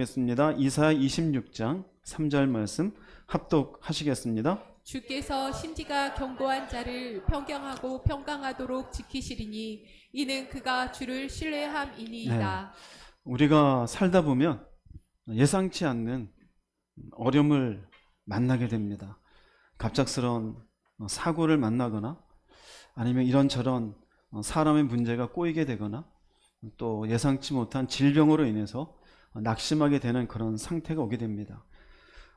겠습니다. 이사야 26장 3절 말씀 합독하시겠습니다. 주께서 심지가 견고한 자를 평경하고 평강하도록 지키시리니 이는 그가 주를 신뢰함이니이다. 우리가 살다 보면 예상치 않는 어려움을 만나게 됩니다. 갑작스러운 사고를 만나거나 아니면 이런저런 사람의 문제가 꼬이게 되거나 또 예상치 못한 질병으로 인해서 낙심하게 되는 그런 상태가 오게 됩니다.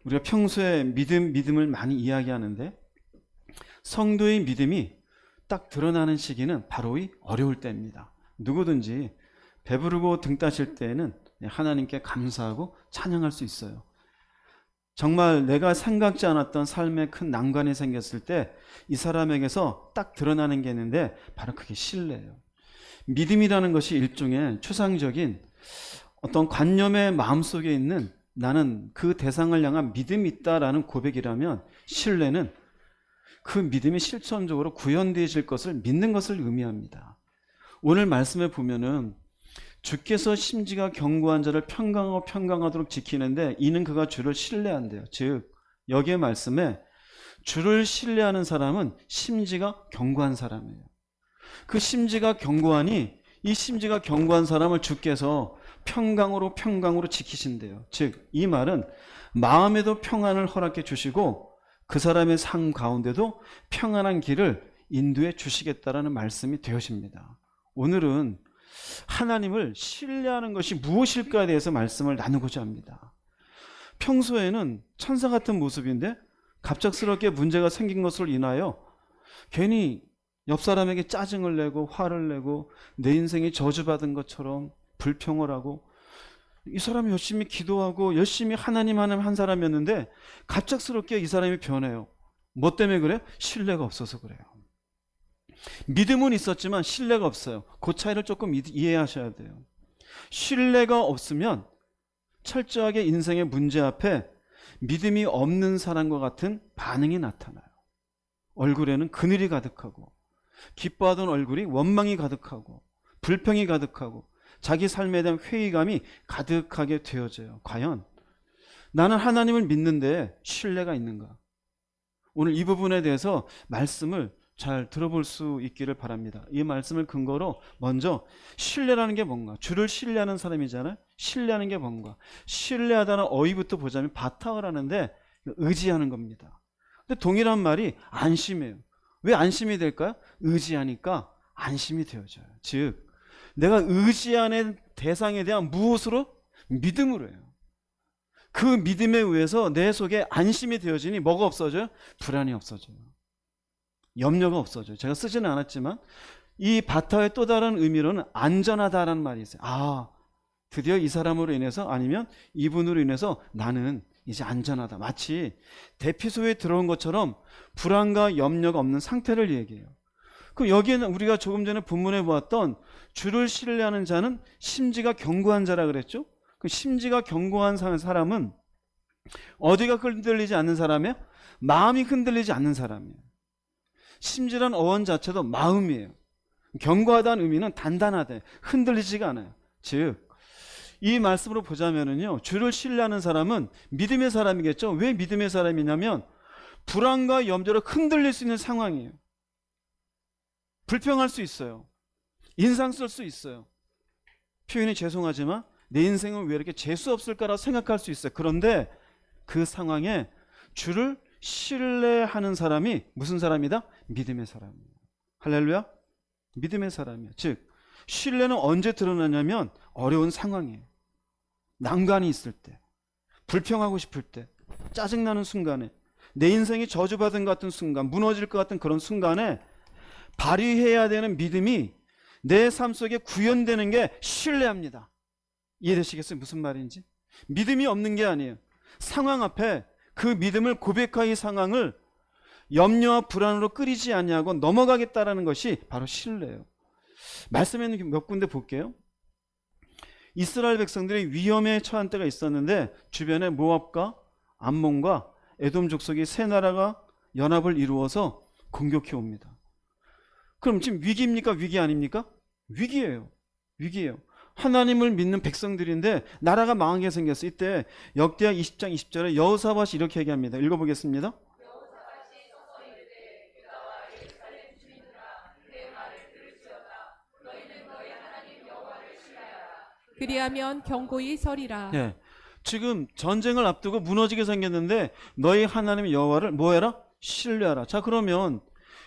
우리가 평소에 믿음을 많이 이야기하는데 성도의 믿음이 딱 드러나는 시기는 바로 이 어려울 때입니다. 누구든지 배부르고 등 따실 때에는 하나님께 감사하고 찬양할 수 있어요. 정말 내가 생각지 않았던 삶에 큰 난관이 생겼을 때 이 사람에게서 딱 드러나는 게 있는데 바로 그게 신뢰예요. 믿음이라는 것이 일종의 추상적인 어떤 관념의 마음속에 있는 나는 그 대상을 향한 믿음이 있다라는 고백이라면, 신뢰는 그 믿음이 실천적으로 구현되어질 것을 믿는 것을 의미합니다. 오늘 말씀에 보면은 주께서 심지가 견고한 자를 평강하고 평강하도록 지키는데 이는 그가 주를 신뢰한대요. 즉 여기에 말씀에 주를 신뢰하는 사람은 심지가 견고한 사람이에요. 그 심지가 견고하니 이 심지가 견고한 사람을 주께서 평강으로 지키신대요. 즉 이 말은 마음에도 평안을 허락해 주시고 그 사람의 삶 가운데도 평안한 길을 인도해 주시겠다라는 말씀이 되어집니다. 오늘은 하나님을 신뢰하는 것이 무엇일까에 대해서 말씀을 나누고자 합니다. 평소에는 천사 같은 모습인데 갑작스럽게 문제가 생긴 것으로 인하여 괜히 옆 사람에게 짜증을 내고 화를 내고 내 인생이 저주받은 것처럼 불평을 하고, 이 사람이 열심히 기도하고 열심히 하나님 한 사람이었는데 갑작스럽게 이 사람이 변해요. 뭐 때문에 그래? 신뢰가 없어서 그래요. 믿음은 있었지만 신뢰가 없어요. 그 차이를 조금 이해하셔야 돼요. 신뢰가 없으면 철저하게 인생의 문제 앞에 믿음이 없는 사람과 같은 반응이 나타나요. 얼굴에는 그늘이 가득하고 기뻐하던 얼굴이 원망이 가득하고 불평이 가득하고 자기 삶에 대한 회의감이 가득하게 되어져요. 과연 나는 하나님을 믿는데 신뢰가 있는가? 오늘 이 부분에 대해서 말씀을 잘 들어볼 수 있기를 바랍니다. 이 말씀을 근거로 먼저 신뢰라는 게 뭔가, 주를 신뢰하는 사람이잖아요. 신뢰하는 게 뭔가, 신뢰하다는 어휘부터 보자면 바탕을 하는데 의지하는 겁니다. 근데 동일한 말이 안심이에요. 왜 안심이 될까요? 의지하니까 안심이 되어져요. 즉 내가 의지하는 대상에 대한 무엇으로? 믿음으로 해요. 그 믿음에 의해서 내 속에 안심이 되어지니 뭐가 없어져요? 불안이 없어져요. 염려가 없어져요. 제가 쓰지는 않았지만 이 바타의 또 다른 의미로는 안전하다라는 말이 있어요. 아, 드디어 이 사람으로 인해서 아니면 이분으로 인해서 나는 이제 안전하다. 마치 대피소에 들어온 것처럼 불안과 염려가 없는 상태를 얘기해요. 그럼 여기에는 우리가 조금 전에 본문에 보았던 주를 신뢰하는 자는 심지가 견고한 자라 그랬죠. 그 심지가 견고한 사람은 어디가 흔들리지 않는 사람이에요? 마음이 흔들리지 않는 사람이에요. 심지란 어원 자체도 마음이에요. 견고하다는 의미는 단단하다, 흔들리지가 않아요. 즉 이 말씀으로 보자면은요, 주를 신뢰하는 사람은 믿음의 사람이겠죠. 왜 믿음의 사람이냐면 불안과 염려로 흔들릴 수 있는 상황이에요. 불평할 수 있어요. 인상 쓸 수 있어요. 표현이 죄송하지만 내 인생은 왜 이렇게 재수 없을까라고 생각할 수 있어요. 그런데 그 상황에 주를 신뢰하는 사람이 무슨 사람이다? 믿음의 사람이에요. 할렐루야? 믿음의 사람이에요. 즉 신뢰는 언제 드러나냐면 어려운 상황이에요. 난관이 있을 때, 불평하고 싶을 때, 짜증나는 순간에, 내 인생이 저주받은 것 같은 순간, 무너질 것 같은 그런 순간에 발휘해야 되는 믿음이 내 삶 속에 구현되는 게 신뢰합니다. 이해되시겠어요? 무슨 말인지? 믿음이 없는 게 아니에요. 상황 앞에 그 믿음을 고백하여 이 상황을 염려와 불안으로 끓이지 아니하고 넘어가겠다라는 것이 바로 신뢰예요. 말씀에는 몇 군데 볼게요. 이스라엘 백성들이 위험에 처한 때가 있었는데 주변에 모압과 암몬과 에돔 족속이 세 나라가 연합을 이루어서 공격해 옵니다. 그럼 지금 위기입니까? 위기 아닙니까? 위기예요. 위기예요. 하나님을 믿는 백성들인데 나라가 망하게 생겼어. 이때 역대하 20장 20절에 여호사밧이 이렇게 얘기합니다. 읽어보겠습니다. 그리하면 경고히 서리라. 예. 지금 전쟁을 앞두고 무너지게 생겼는데 너희 하나님 여호와를 뭐해라? 신뢰하라. 자, 그러면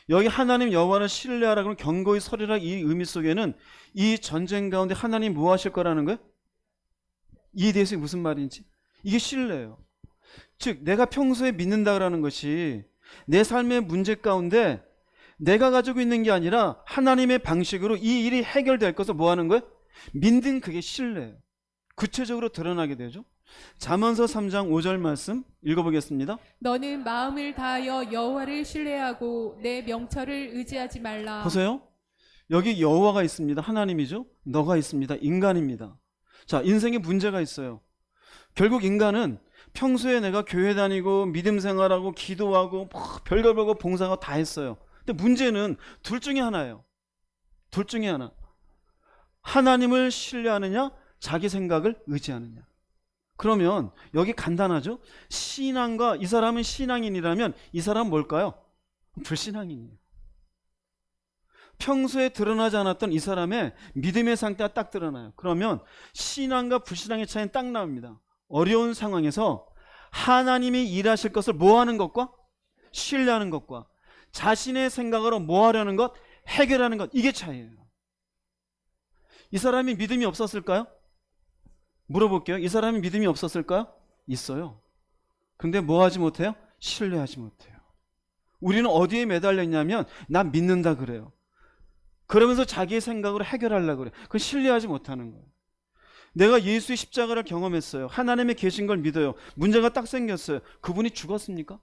여기 하나님 여호와를 신뢰하라 그러면 경고히 서리라 이 의미 속에는 이 전쟁 가운데 하나님 뭐 하실 거라는 거예요? 이에 대해서 무슨 말인지 이게 신뢰예요. 즉 내가 평소에 믿는다라는 것이 내 삶의 문제 가운데 내가 가지고 있는 게 아니라 하나님의 방식으로 이 일이 해결될 것을 뭐 하는 거예요? 믿는 그게 신뢰예요. 구체적으로 드러나게 되죠. 잠언서 3장 5절 말씀 읽어보겠습니다. 너는 마음을 다하여 여호와를 신뢰하고 내 명철을 의지하지 말라. 보세요. 여기 여호와가 있습니다. 하나님이죠. 너가 있습니다. 인간입니다. 자, 인생에 문제가 있어요. 결국 인간은 평소에 내가 교회 다니고 믿음 생활하고 기도하고 별걸 별거 봉사가 다 했어요. 근데 문제는 둘 중에 하나예요. 둘 중에 하나. 하나님을 신뢰하느냐 자기 생각을 의지하느냐. 그러면 여기 간단하죠. 신앙과 이 사람은 신앙인이라면 이 사람은 뭘까요? 불신앙인이에요. 평소에 드러나지 않았던 이 사람의 믿음의 상태가 딱 드러나요. 그러면 신앙과 불신앙의 차이는 딱 나옵니다. 어려운 상황에서 하나님이 일하실 것을 뭐 하는 것과 신뢰하는 것과 자신의 생각으로 뭐 하려는 것, 해결하는 것, 이게 차이예요. 이 사람이 믿음이 없었을까요? 물어볼게요. 이 사람이 믿음이 없었을까요? 있어요. 근데 뭐 하지 못해요? 신뢰하지 못해요. 우리는 어디에 매달려 있냐면 난 믿는다 그래요. 그러면서 자기의 생각으로 해결하려고 그래요. 그건 신뢰하지 못하는 거예요. 내가 예수의 십자가를 경험했어요. 하나님의 계신 걸 믿어요. 문제가 딱 생겼어요. 그분이 죽었습니까?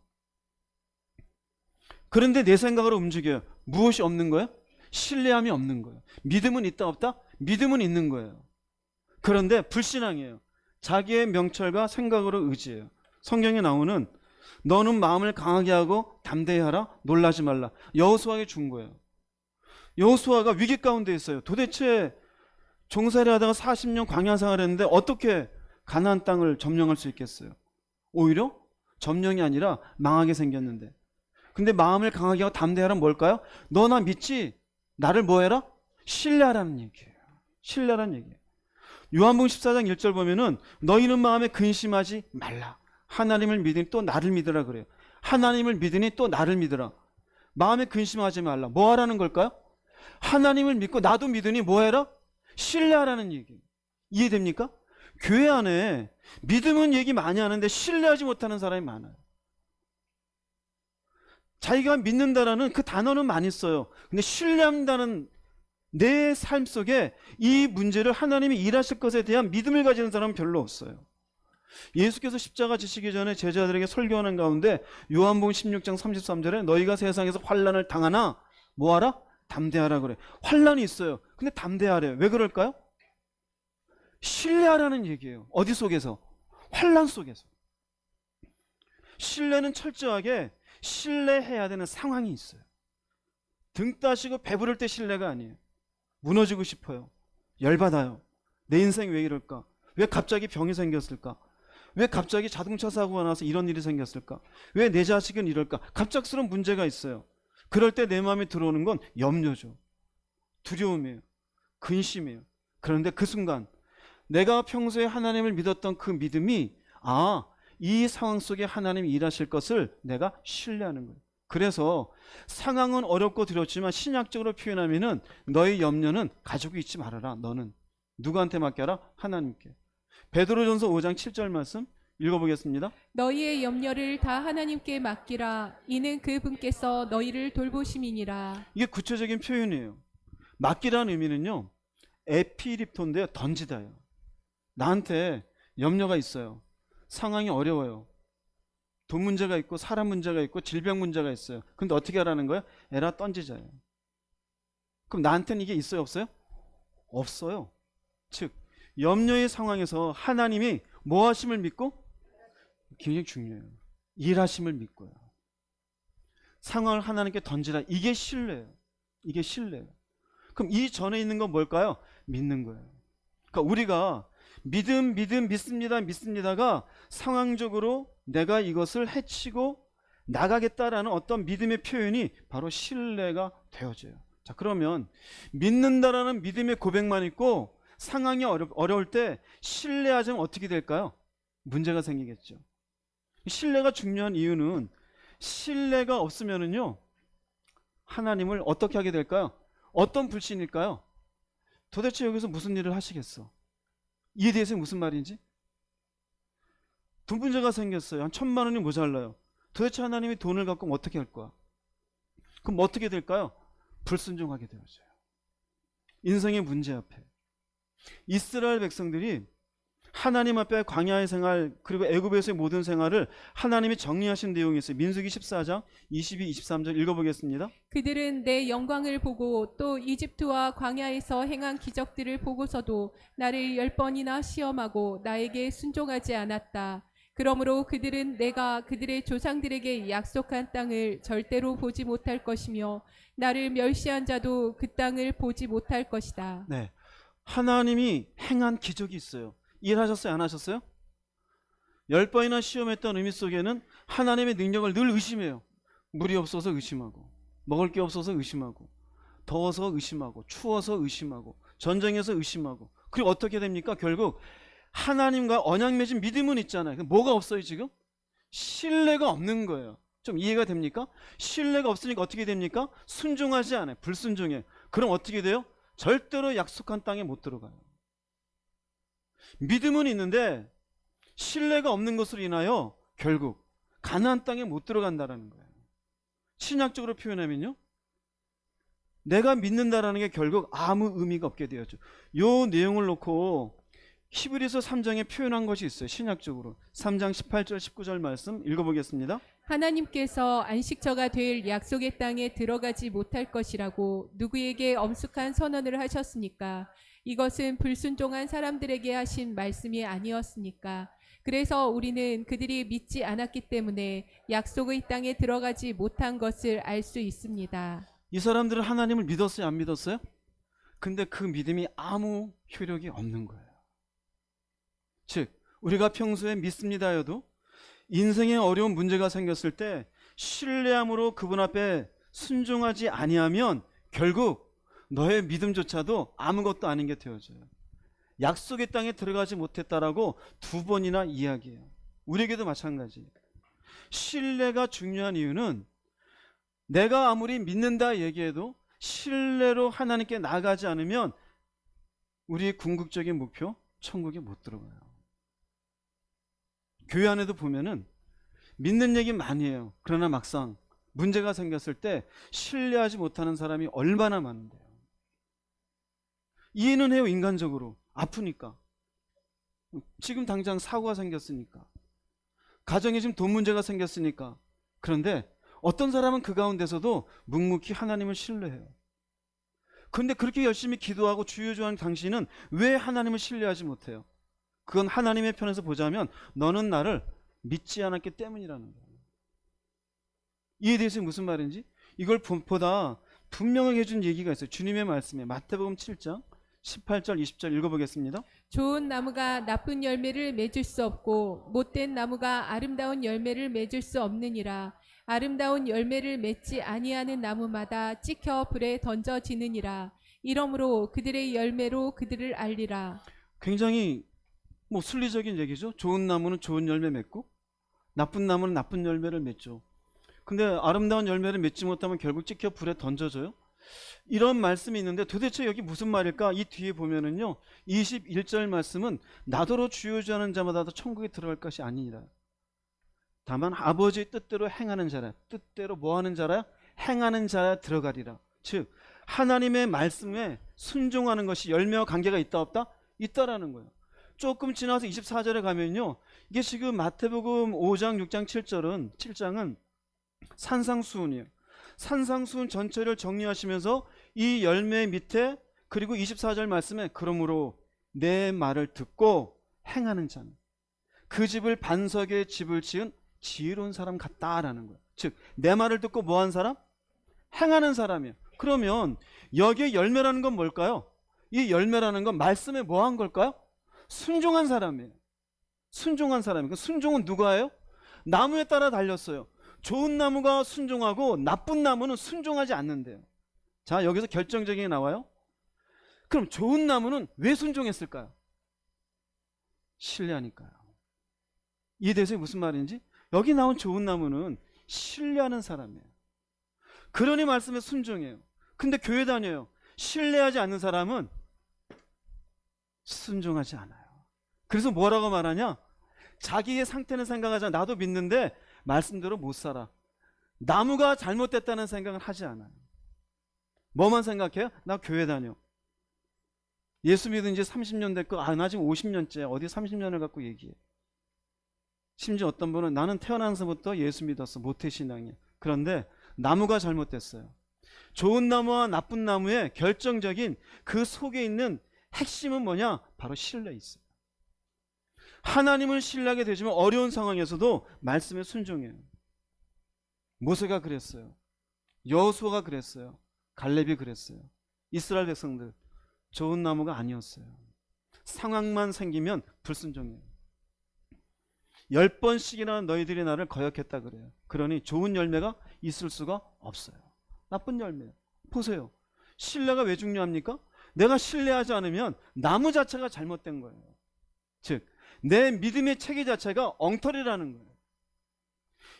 그런데 내 생각으로 움직여요. 무엇이 없는 거예요? 신뢰함이 없는 거예요. 믿음은 있다 없다? 믿음은 있는 거예요. 그런데 불신앙이에요. 자기의 명철과 생각으로 의지해요. 성경에 나오는 너는 마음을 강하게 하고 담대히 하라, 놀라지 말라. 여호수아에게 준 거예요. 여호수아가 위기 가운데 있어요. 도대체 종살이 하다가 40년 광야 생활했는데 어떻게 가나안 땅을 점령할 수 있겠어요? 오히려 점령이 아니라 망하게 생겼는데. 근데 마음을 강하게 하고 담대하라는 뭘까요? 너 나 믿지? 나를 뭐 해라? 신뢰하라는 얘기예요. 신뢰하라는 얘기예요. 요한복음 14장 1절 보면은 너희는 마음에 근심하지 말라. 하나님을 믿으니 또 나를 믿으라 그래요. 하나님을 믿으니 또 나를 믿으라. 마음에 근심하지 말라. 뭐 하라는 걸까요? 하나님을 믿고 나도 믿으니 뭐 해라? 신뢰하라는 얘기예요. 이해됩니까? 교회 안에 믿음은 얘기 많이 하는데 신뢰하지 못하는 사람이 많아요. 자기가 믿는다라는 그 단어는 많이 써요. 근데 신뢰한다는 내 삶 속에 이 문제를 하나님이 일하실 것에 대한 믿음을 가지는 사람은 별로 없어요. 예수께서 십자가 지시기 전에 제자들에게 설교하는 가운데 요한복음 16장 33절에 너희가 세상에서 환난을 당하나 뭐하라? 담대하라 그래. 환난이 있어요. 근데 담대하래요. 왜 그럴까요? 신뢰하라는 얘기예요. 어디 속에서? 환난 속에서. 신뢰는 철저하게 신뢰해야 되는 상황이 있어요. 등 따시고 배부를 때 신뢰가 아니에요. 무너지고 싶어요. 열받아요. 내 인생 왜 이럴까? 왜 갑자기 병이 생겼을까? 왜 갑자기 자동차 사고가 나서 이런 일이 생겼을까? 왜 내 자식은 이럴까? 갑작스러운 문제가 있어요. 그럴 때 내 마음에 들어오는 건 염려죠. 두려움이에요. 근심이에요. 그런데 그 순간 내가 평소에 하나님을 믿었던 그 믿음이 이 상황 속에 하나님이 일하실 것을 내가 신뢰하는 거예요. 그래서 상황은 어렵고 두렵지만 신약적으로 표현하면은 너의 염려는 가지고 있지 말아라. 너는 누구한테 맡겨라? 하나님께. 베드로전서 5장 7절 말씀 읽어보겠습니다. 너희의 염려를 다 하나님께 맡기라. 이는 그분께서 너희를 돌보심이니라. 이게 구체적인 표현이에요. 맡기라는 의미는요, 에피립토인데요, 던지다예요. 나한테 염려가 있어요. 상황이 어려워요. 돈 문제가 있고 사람 문제가 있고 질병 문제가 있어요. 근데 어떻게 하라는 거예요? 에라 던지자예요. 그럼 나한테는 이게 있어요, 없어요? 없어요. 즉 염려의 상황에서 하나님이 뭐 하심을 믿고? 굉장히 중요해요. 일하심을 믿고요. 상황을 하나님께 던지라. 이게 신뢰예요. 이게 신뢰예요. 그럼 이 전에 있는 건 뭘까요? 믿는 거예요. 그러니까 우리가 믿음, 믿습니다, 믿습니다가 상황적으로 내가 이것을 해치고 나가겠다라는 어떤 믿음의 표현이 바로 신뢰가 되어져요. 자, 그러면 믿는다라는 믿음의 고백만 있고 상황이 어려울 때 신뢰하지 않으면 어떻게 될까요? 문제가 생기겠죠. 신뢰가 중요한 이유는 신뢰가 없으면은요, 하나님을 어떻게 하게 될까요? 어떤 불신일까요? 도대체 여기서 무슨 일을 하시겠어? 이에 대해서 무슨 말인지? 돈 문제가 생겼어요. 한 1,000만 원이 모자라요. 도대체 하나님이 돈을 갖고 어떻게 할 거야? 그럼 어떻게 될까요? 불순종하게 되어져요. 인생의 문제 앞에. 이스라엘 백성들이 하나님 앞에 광야의 생활 그리고 애굽에서의 모든 생활을 하나님이 정리하신 내용이 있어요. 민수기 14장 22, 23절 읽어보겠습니다. 그들은 내 영광을 보고 또 이집트와 광야에서 행한 기적들을 보고서도 나를 10번이나 시험하고 나에게 순종하지 않았다. 그러므로 그들은 내가 그들의 조상들에게 약속한 땅을 절대로 보지 못할 것이며 나를 멸시한 자도 그 땅을 보지 못할 것이다. 네, 하나님이 행한 기적이 있어요. 일하셨어요? 안 하셨어요? 10번이나 시험했던 의미 속에는 하나님의 능력을 늘 의심해요. 물이 없어서 의심하고, 먹을 게 없어서 의심하고, 더워서 의심하고, 추워서 의심하고, 전쟁에서 의심하고. 그리고 어떻게 됩니까? 결국 하나님과 언약 맺은 믿음은 있잖아요. 뭐가 없어요 지금? 신뢰가 없는 거예요. 좀 이해가 됩니까? 신뢰가 없으니까 어떻게 됩니까? 순종하지 않아요. 불순종해. 그럼 어떻게 돼요? 절대로 약속한 땅에 못 들어가요. 믿음은 있는데 신뢰가 없는 것으로 인하여 결국 가나안 땅에 못 들어간다라는 거예요. 신약적으로 표현하면요, 내가 믿는다라는 게 결국 아무 의미가 없게 되었죠. 요 내용을 놓고 히브리서 3장에 표현한 것이 있어요. 신약적으로 3장 18절 19절 말씀 읽어보겠습니다. 하나님께서 안식처가 될 약속의 땅에 들어가지 못할 것이라고 누구에게 엄숙한 선언을 하셨습니까? 이것은 불순종한 사람들에게 하신 말씀이 아니었습니까? 그래서 우리는 그들이 믿지 않았기 때문에 약속의 땅에 들어가지 못한 것을 알 수 있습니다. 이 사람들은 하나님을 믿었어요? 안 믿었어요? 근데 그 믿음이 아무 효력이 없는 거예요. 즉 우리가 평소에 믿습니다여도 인생에 어려운 문제가 생겼을 때 신뢰함으로 그분 앞에 순종하지 아니하면 결국 너의 믿음조차도 아무것도 아닌 게 되어져요. 약속의 땅에 들어가지 못했다라고 2번이나 이야기해요. 우리에게도 마찬가지. 신뢰가 중요한 이유는 내가 아무리 믿는다 얘기해도 신뢰로 하나님께 나아가지 않으면 우리의 궁극적인 목표 천국에 못 들어가요. 교회 안에도 보면은 믿는 얘기 많이 해요. 그러나 막상 문제가 생겼을 때 신뢰하지 못하는 사람이 얼마나 많은데요. 이해는 해요. 인간적으로 아프니까, 지금 당장 사고가 생겼으니까, 가정에 지금 돈 문제가 생겼으니까. 그런데 어떤 사람은 그 가운데서도 묵묵히 하나님을 신뢰해요. 그런데 그렇게 열심히 기도하고 주여주한 당신은 왜 하나님을 신뢰하지 못해요? 그건 하나님의 편에서 보자면 너는 나를 믿지 않았기 때문이라는 거예요. 이에 대해서 무슨 말인지 이걸 보다 분명하게 해준 얘기가 있어요. 주님의 말씀에 마태복음 7장 18절 20절 읽어보겠습니다. 좋은 나무가 나쁜 열매를 맺을 수 없고 못된 나무가 아름다운 열매를 맺을 수 없느니라. 아름다운 열매를 맺지 아니하는 나무마다 찍혀 불에 던져지느니라. 이러므로 그들의 열매로 그들을 알리라. 굉장히 순리적인 얘기죠. 좋은 나무는 좋은 열매 맺고 나쁜 나무는 나쁜 열매를 맺죠. 근데 아름다운 열매를 맺지 못하면 결국 찍혀 불에 던져져요. 이런 말씀이 있는데 도대체 여기 무슨 말일까? 이 뒤에 보면은요 21절 말씀은 나더러 주여주하는 자마다 천국에 들어갈 것이 아니니라. 다만 아버지의 뜻대로 행하는 자라. 뜻대로 뭐하는 자라? 행하는 자라 들어가리라. 즉 하나님의 말씀에 순종하는 것이 열매와 관계가 있다 없다? 있다라는 거예요. 조금 지나서 24절에 가면요, 이게 지금 마태복음 5장 6장 7장은 산상수훈이에요. 산상수훈 전체를 정리하시면서 이 열매 밑에 그리고 24절 말씀에 그러므로 내 말을 듣고 행하는 자는 그 집을 반석에 집을 지은 지혜로운 사람 같다라는 거예요. 즉 내 말을 듣고 뭐한 사람? 행하는 사람이에요. 그러면 여기에 열매라는 건 뭘까요? 이 열매라는 건 말씀에 뭐 한 걸까요? 순종한 사람이에요. 순종한 사람이에요. 그 순종은 누가 해요? 나무에 따라 달렸어요. 좋은 나무가 순종하고 나쁜 나무는 순종하지 않는데요. 자, 여기서 결정적인 게 나와요. 그럼 좋은 나무는 왜 순종했을까요? 신뢰하니까요. 이해되세요? 무슨 말인지? 여기 나온 좋은 나무는 신뢰하는 사람이에요. 그러니 말씀에 순종해요. 근데 교회 다녀요. 신뢰하지 않는 사람은 순종하지 않아요. 그래서 뭐라고 말하냐? 자기의 상태는 생각하지 않아. 나도 믿는데 말씀대로 못 살아. 나무가 잘못됐다는 생각을 하지 않아요. 뭐만 생각해요? 나 교회 다녀. 예수 믿은 지 30년 됐고, 나 지금 50년째. 어디 30년을 갖고 얘기해. 심지어 어떤 분은 나는 태어나서부터 예수 믿었어. 모태신앙이야. 그런데 나무가 잘못됐어요. 좋은 나무와 나쁜 나무의 결정적인 그 속에 있는 핵심은 뭐냐? 바로 신뢰에 있어요. 하나님을 신뢰하게 되지만 어려운 상황에서도 말씀에 순종해요. 모세가 그랬어요. 여호수아가 그랬어요. 갈렙이 그랬어요. 이스라엘 백성들 좋은 나무가 아니었어요. 상황만 생기면 불순종해요. 10번씩이나 너희들이 나를 거역했다 그래요. 그러니 좋은 열매가 있을 수가 없어요. 나쁜 열매. 보세요. 신뢰가 왜 중요합니까? 내가 신뢰하지 않으면 나무 자체가 잘못된 거예요. 즉, 내 믿음의 체계 자체가 엉터리라는 거예요.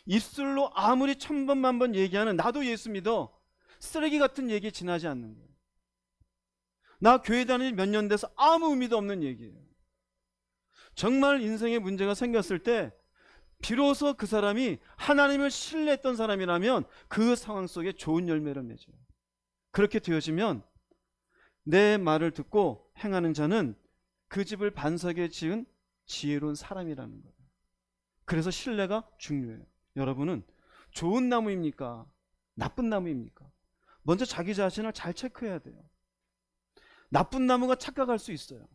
입술로 아무리 1000번 만번 얘기하는 나도 예수 믿어 쓰레기 같은 얘기 지나지 않는 거예요. 나 교회 다니지 몇 년 돼서 아무 의미도 없는 얘기예요. 정말 인생에 문제가 생겼을 때 비로소 그 사람이 하나님을 신뢰했던 사람이라면 그 상황 속에 좋은 열매를 맺어요. 그렇게 되어지면 내 말을 듣고 행하는 자는 그 집을 반석에 지은 지혜로운 사람이라는 거예요. 그래서 신뢰가 중요해요. 여러분은 좋은 나무입니까? 나쁜 나무입니까? 먼저 자기 자신을 잘 체크해야 돼요. 나쁜 나무가 착각할 수 있어요.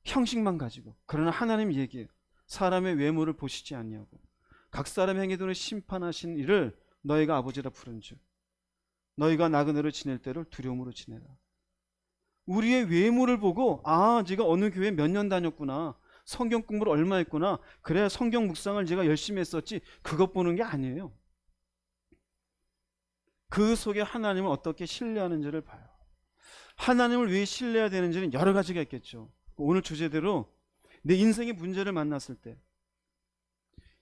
형식만 가지고. 그러나 하나님 얘기해요. 사람의 외모를 보시지 않냐고. 각 사람 행위대로 심판하신 이를 너희가 아버지라 부른즉 너희가 나그네로 지낼 때를 두려움으로 지내라. 우리의 외모를 보고 네가 어느 교회 몇 년 다녔구나. 성경 공부를 얼마 했구나. 그래 성경 묵상을 네가 열심히 했었지. 그것 보는 게 아니에요. 그 속에 하나님을 어떻게 신뢰하는지를 봐요. 하나님을 왜 신뢰해야 되는지는 여러 가지가 있겠죠. 오늘 주제대로 내 인생의 문제를 만났을 때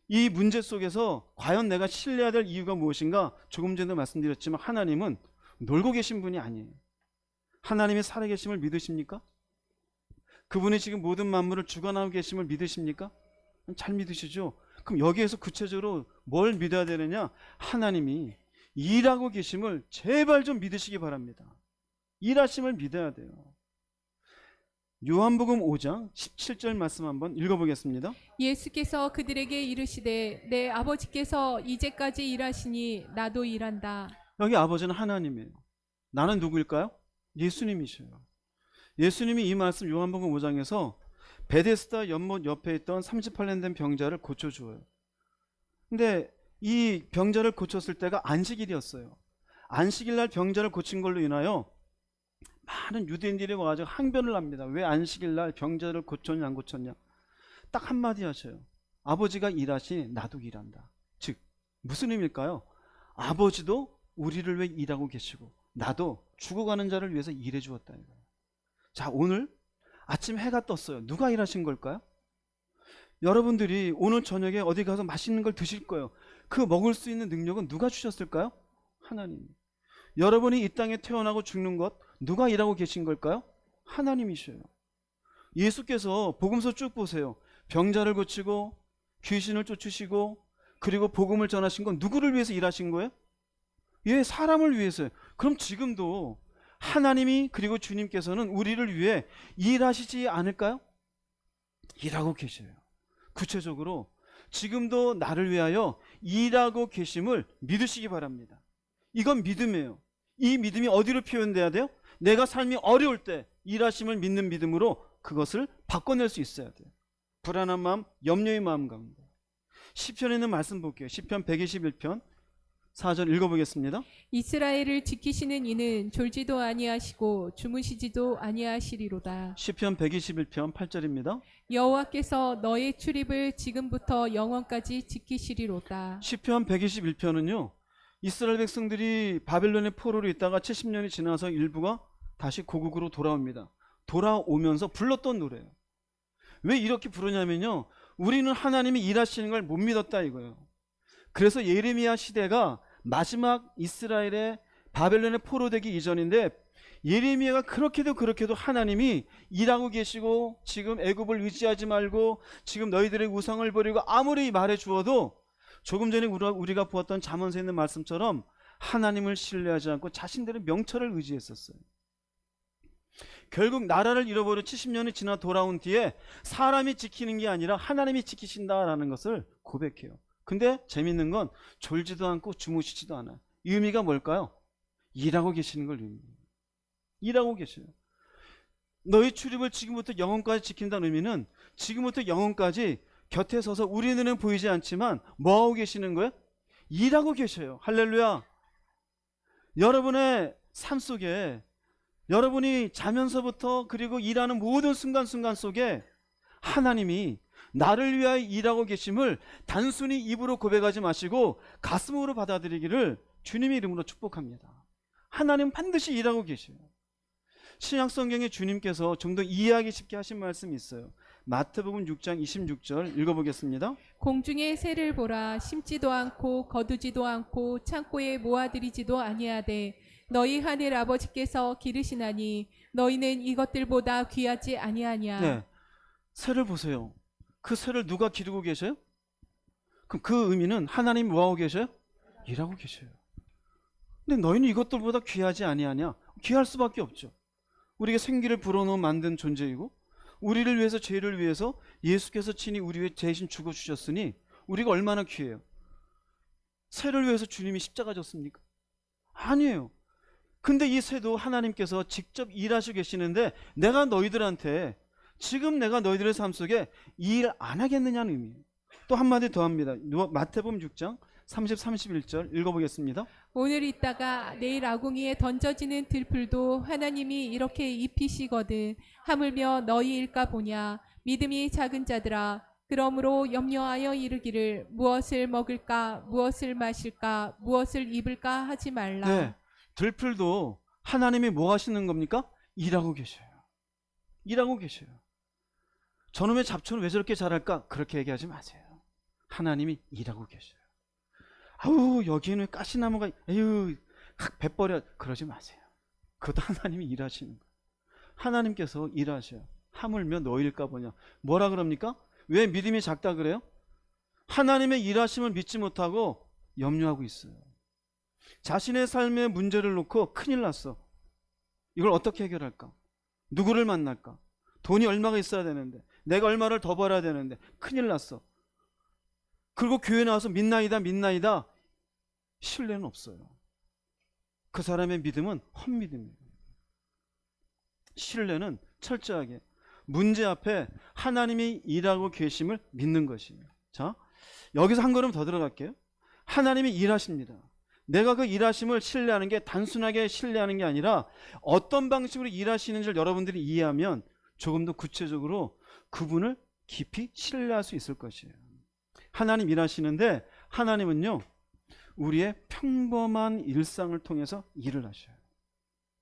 이 문제 속에서 과연 내가 신뢰해야 될 이유가 무엇인가? 조금 전에 말씀드렸지만 하나님은 놀고 계신 분이 아니에요. 하나님의 살아계심을 믿으십니까? 그분이 지금 모든 만물을 주관하고 계심을 믿으십니까? 잘 믿으시죠? 그럼 여기에서 구체적으로 뭘 믿어야 되느냐? 하나님이 일하고 계심을 제발 좀 믿으시기 바랍니다. 일하심을 믿어야 돼요. 요한복음 5장 17절 말씀 한번 읽어보겠습니다. 예수께서 그들에게 이르시되 내 아버지께서 이제까지 일하시니 나도 일한다. 여기 아버지는 하나님이에요. 나는 누구일까요? 예수님이셔요. 예수님이 이 말씀 요한복음 5장에서 베데스다 연못 옆에 있던 38년 된 병자를 고쳐주어요. 근데 이 병자를 고쳤을 때가 안식일이었어요. 안식일날 병자를 고친 걸로 인하여 많은 유대인들이 와가지고 항변을 합니다. 왜 안식일날 병자를 고쳤냐 안 고쳤냐. 딱 한마디 하셔요. 아버지가 일하시니 나도 일한다. 즉 무슨 의미일까요? 아버지도 우리를 위해 일하고 계시고 나도 죽어가는 자를 위해서 일해 주었다 이거예요. 자, 오늘 아침 해가 떴어요. 누가 일하신 걸까요? 여러분들이 오늘 저녁에 어디 가서 맛있는 걸 드실 거예요. 그 먹을 수 있는 능력은 누가 주셨을까요? 하나님이. 여러분이 이 땅에 태어나고 죽는 것 누가 일하고 계신 걸까요? 하나님이셔요. 예수께서 복음서 쭉 보세요. 병자를 고치고 귀신을 쫓으시고 그리고 복음을 전하신 건 누구를 위해서 일하신 거예요? 예, 사람을 위해서요. 그럼 지금도 하나님이 그리고 주님께서는 우리를 위해 일하시지 않을까요? 일하고 계셔요. 구체적으로 지금도 나를 위하여 일하고 계심을 믿으시기 바랍니다. 이건 믿음이에요. 이 믿음이 어디로 표현돼야 돼요? 내가 삶이 어려울 때 일하심을 믿는 믿음으로 그것을 바꿔낼 수 있어야 돼요. 불안한 마음, 염려의 마음 가운데. 시편에 있는 말씀 볼게요. 시편 121편 4절 읽어보겠습니다. 이스라엘을 지키시는 이는 졸지도 아니하시고 주무시지도 아니하시리로다. 시편 121편 8절입니다. 여호와께서 너의 출입을 지금부터 영원까지 지키시리로다. 시편 121편은요. 이스라엘 백성들이 바벨론의 포로로 있다가 70년이 지나서 일부가 다시 고국으로 돌아옵니다. 돌아오면서 불렀던 노래예요. 왜 이렇게 부르냐면요. 우리는 하나님이 일하시는 걸 못 믿었다 이거예요. 그래서 예레미야 시대가 마지막 이스라엘의 바벨론의 포로되기 이전인데 예레미야가 그렇게도 하나님이 일하고 계시고 지금 애굽을 의지하지 말고 지금 너희들의 우상을 버리고 아무리 말해 주어도 조금 전에 우리가 보았던 잠언서에 있는 말씀처럼 하나님을 신뢰하지 않고 자신들의 명철을 의지했었어요. 결국 나라를 잃어버려 70년이 지나 돌아온 뒤에 사람이 지키는 게 아니라 하나님이 지키신다라는 것을 고백해요. 근데 재밌는 건 졸지도 않고 주무시지도 않아요. 이 의미가 뭘까요? 일하고 계시는 걸 의미해요. 일하고 계셔요. 너희 출입을 지금부터 영원까지 지킨다는 의미는 지금부터 영원까지 곁에 서서 우리 눈에는 보이지 않지만 뭐하고 계시는 거예요? 일하고 계셔요. 할렐루야. 여러분의 삶 속에 여러분이 자면서부터 그리고 일하는 모든 순간순간 속에 하나님이 나를 위하여 일하고 계심을 단순히 입으로 고백하지 마시고 가슴으로 받아들이기를 주님의 이름으로 축복합니다. 하나님 반드시 일하고 계셔요. 신약성경에 주님께서 좀 더 이해하기 쉽게 하신 말씀이 있어요. 마태복음 6장 26절 읽어보겠습니다. 공중의 새를 보라. 심지도 않고 거두지도 않고 창고에 모아들이지도 아니하되 너희 하늘 아버지께서 기르시나니 너희는 이것들보다 귀하지 아니하냐. 네, 새를 보세요. 그 새를 누가 기르고 계셔요? 그럼 그 의미는 하나님이 뭐하고 계셔요? 일하고 계셔요. 근데 너희는 이것들보다 귀하지 아니하냐? 귀할 수밖에 없죠. 우리가 생기를 불어넣어 만든 존재이고 우리를 위해서 죄를 위해서 예수께서 친히 우리 위해 대신 죽어주셨으니 우리가 얼마나 귀해요. 새를 위해서 주님이 십자가 졌습니까? 아니에요. 근데 이 새도 하나님께서 직접 일하시고 계시는데 내가 너희들한테 지금 내가 너희들의 삶 속에 일 안 하겠느냐는 의미예요. 또 한마디 더 합니다. 마태복음 6장 30, 31절 읽어보겠습니다. 오늘 있다가 내일 아궁이에 던져지는 들풀도 하나님이 이렇게 입히시거든 하물며 너희일까 보냐. 믿음이 작은 자들아, 그러므로 염려하여 이르기를 무엇을 먹을까 무엇을 마실까 무엇을 입을까 하지 말라. 네, 들풀도 하나님이 뭐 하시는 겁니까? 일하고 계셔요. 일하고 계셔요. 저놈의 잡초는 왜 저렇게 자랄까? 그렇게 얘기하지 마세요. 하나님이 일하고 계셔요. 아우 여기에는 가시나무가 에휴 확 배버려 그러지 마세요. 그것도 하나님이 일하시는 거예요. 하나님께서 일하셔요. 하물며 너희일까 보냐. 뭐라 그럽니까? 왜 믿음이 작다 그래요? 하나님의 일하심을 믿지 못하고 염려하고 있어요. 자신의 삶의 문제를 놓고 큰일 났어. 이걸 어떻게 해결할까? 누구를 만날까? 돈이 얼마가 있어야 되는데 내가 얼마를 더 벌어야 되는데 큰일 났어. 그리고 교회 나와서 믿나이다 신뢰는 없어요. 그 사람의 믿음은 헛믿음이에요. 신뢰는 철저하게 문제 앞에 하나님이 일하고 계심을 믿는 것이에요. 자, 여기서 한 걸음 더 들어갈게요. 하나님이 일하십니다. 내가 그 일하심을 신뢰하는 게 단순하게 신뢰하는 게 아니라 어떤 방식으로 일하시는지를 여러분들이 이해하면 조금 더 구체적으로 그분을 깊이 신뢰할 수 있을 것이에요. 하나님 일하시는데 하나님은요 우리의 평범한 일상을 통해서 일을 하셔요.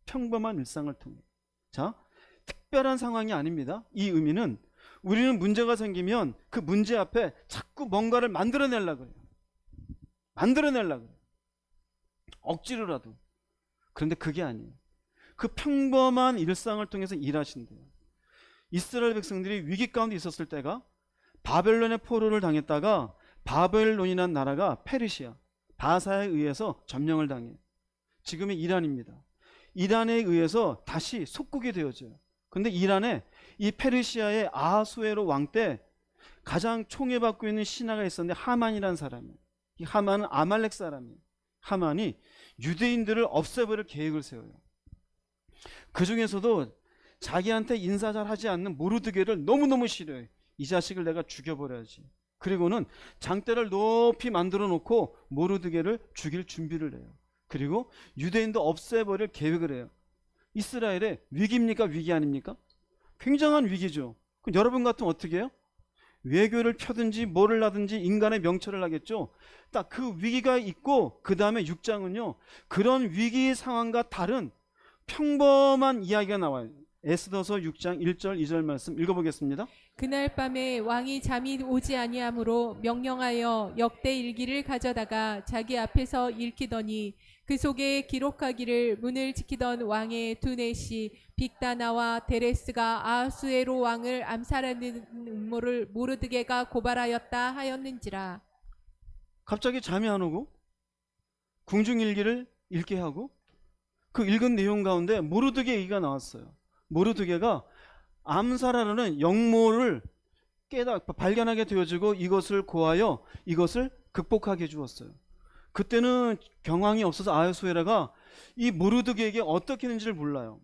평범한 일상을 통해. 자, 특별한 상황이 아닙니다. 이 의미는 우리는 문제가 생기면 그 문제 앞에 자꾸 뭔가를 만들어내려고 해요. 만들어내려고 해요. 억지로라도. 그런데 그게 아니에요. 그 평범한 일상을 통해서 일하신대요. 이스라엘 백성들이 위기 가운데 있었을 때가 바벨론의 포로를 당했다가 바벨론이라는 나라가 페르시아, 바사에 의해서 점령을 당해요. 지금의 이란입니다. 이란에 의해서 다시 속국이 되어져요. 그런데 이란에 이 페르시아의 아하수에로 왕 때 가장 총애받고 있는 신하가 있었는데 하만이라는 사람이에요. 이 하만은 아말렉 사람이에요. 하만이 유대인들을 없애버릴 계획을 세워요. 그 중에서도 자기한테 인사 잘 하지 않는 모르드게를 너무너무 싫어해요. 이 자식을 내가 죽여버려야지. 그리고는 장대를 높이 만들어 놓고 모르드게를 죽일 준비를 해요. 그리고 유대인도 없애버릴 계획을 해요. 이스라엘의 위기입니까? 위기 아닙니까? 굉장한 위기죠. 그럼 여러분 같으면 어떻게 해요? 외교를 펴든지 뭐를 하든지 인간의 명철을 하겠죠. 딱 그 위기가 있고 그 다음에 6장은요. 그런 위기 상황과 다른 평범한 이야기가 나와요. 에스더서 6장 1절 2절 말씀 읽어보겠습니다. 그날 밤에 왕이 잠이 오지 아니하므로 명령하여 역대 일기를 가져다가 자기 앞에서 읽히더니 그 속에 기록하기를 문을 지키던 왕의 두넷이 빅다나와 데레스가 아하수에로 왕을 암살하는 음모를 모르드게가 고발하였다 하였는지라. 갑자기 잠이 안 오고 궁중일기를 읽게 하고 그 읽은 내용 가운데 모르드게 얘기가 나왔어요. 모르드게가 암살하려는 영모를 발견하게 되어지고 이것을 고하여 이것을 극복하게 해주었어요. 그때는 경황이 없어서 아하수에라가 이 모르드게에게 어떻게 했는지를 몰라요.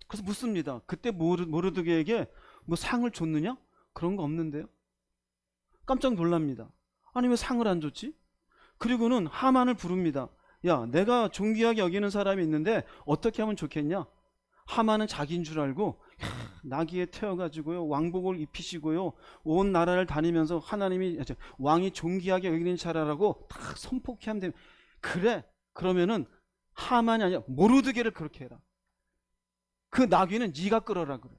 그래서 묻습니다. 그때 모르드게에게 뭐 상을 줬느냐? 그런 거 없는데요. 깜짝 놀랍니다. 아니 왜 상을 안 줬지? 그리고는 하만을 부릅니다. 야, 내가 존귀하게 여기는 사람이 있는데 어떻게 하면 좋겠냐? 하만은 자기인 줄 알고 나귀에 태워가지고요 왕복을 입히시고요 온 나라를 다니면서 하나님이 왕이 존귀하게 여기는 자라라고 다 선포하면 됩니다. 그래, 그러면은 하만이 아니라 모르드게를 그렇게 해라. 그 나귀는 네가 끌어라 그래.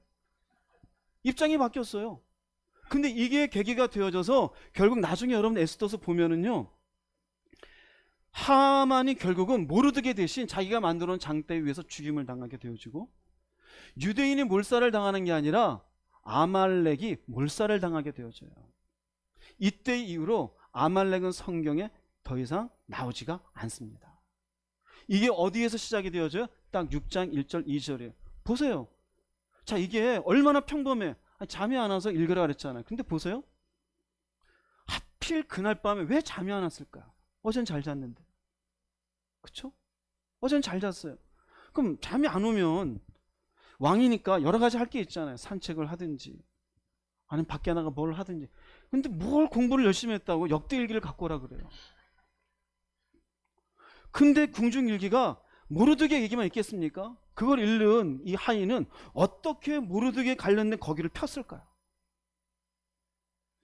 입장이 바뀌었어요. 근데 이게 계기가 되어져서 결국 나중에 여러분 에스더서 보면은요 하만이 결국은 모르드게 대신 자기가 만들어 놓은 장대 위에서 죽임을 당하게 되어지고 유대인이 몰살을 당하는 게 아니라 아말렉이 몰살을 당하게 되어져요. 이때 이후로 아말렉은 성경에 더 이상 나오지가 않습니다. 이게 어디에서 시작이 되어져요? 딱 6장 1절 2절이에요. 보세요. 자, 이게 얼마나 평범해. 잠이 안 와서 읽으라 그랬잖아요. 근데 보세요. 하필 그날 밤에 왜 잠이 안 왔을까요? 어젠 잘 잤는데. 그쵸? 어젠 잘 잤어요. 그럼 잠이 안 오면 왕이니까 여러 가지 할 게 있잖아요. 산책을 하든지 아니면 밖에 나가 뭘 하든지. 근데 뭘 공부를 열심히 했다고 역대일기를 갖고 오라 그래요. 근데 궁중일기가 모르드게 얘기만 있겠습니까? 그걸 읽는 이 하인은 어떻게 모르드게 관련된 거기를 폈을까요?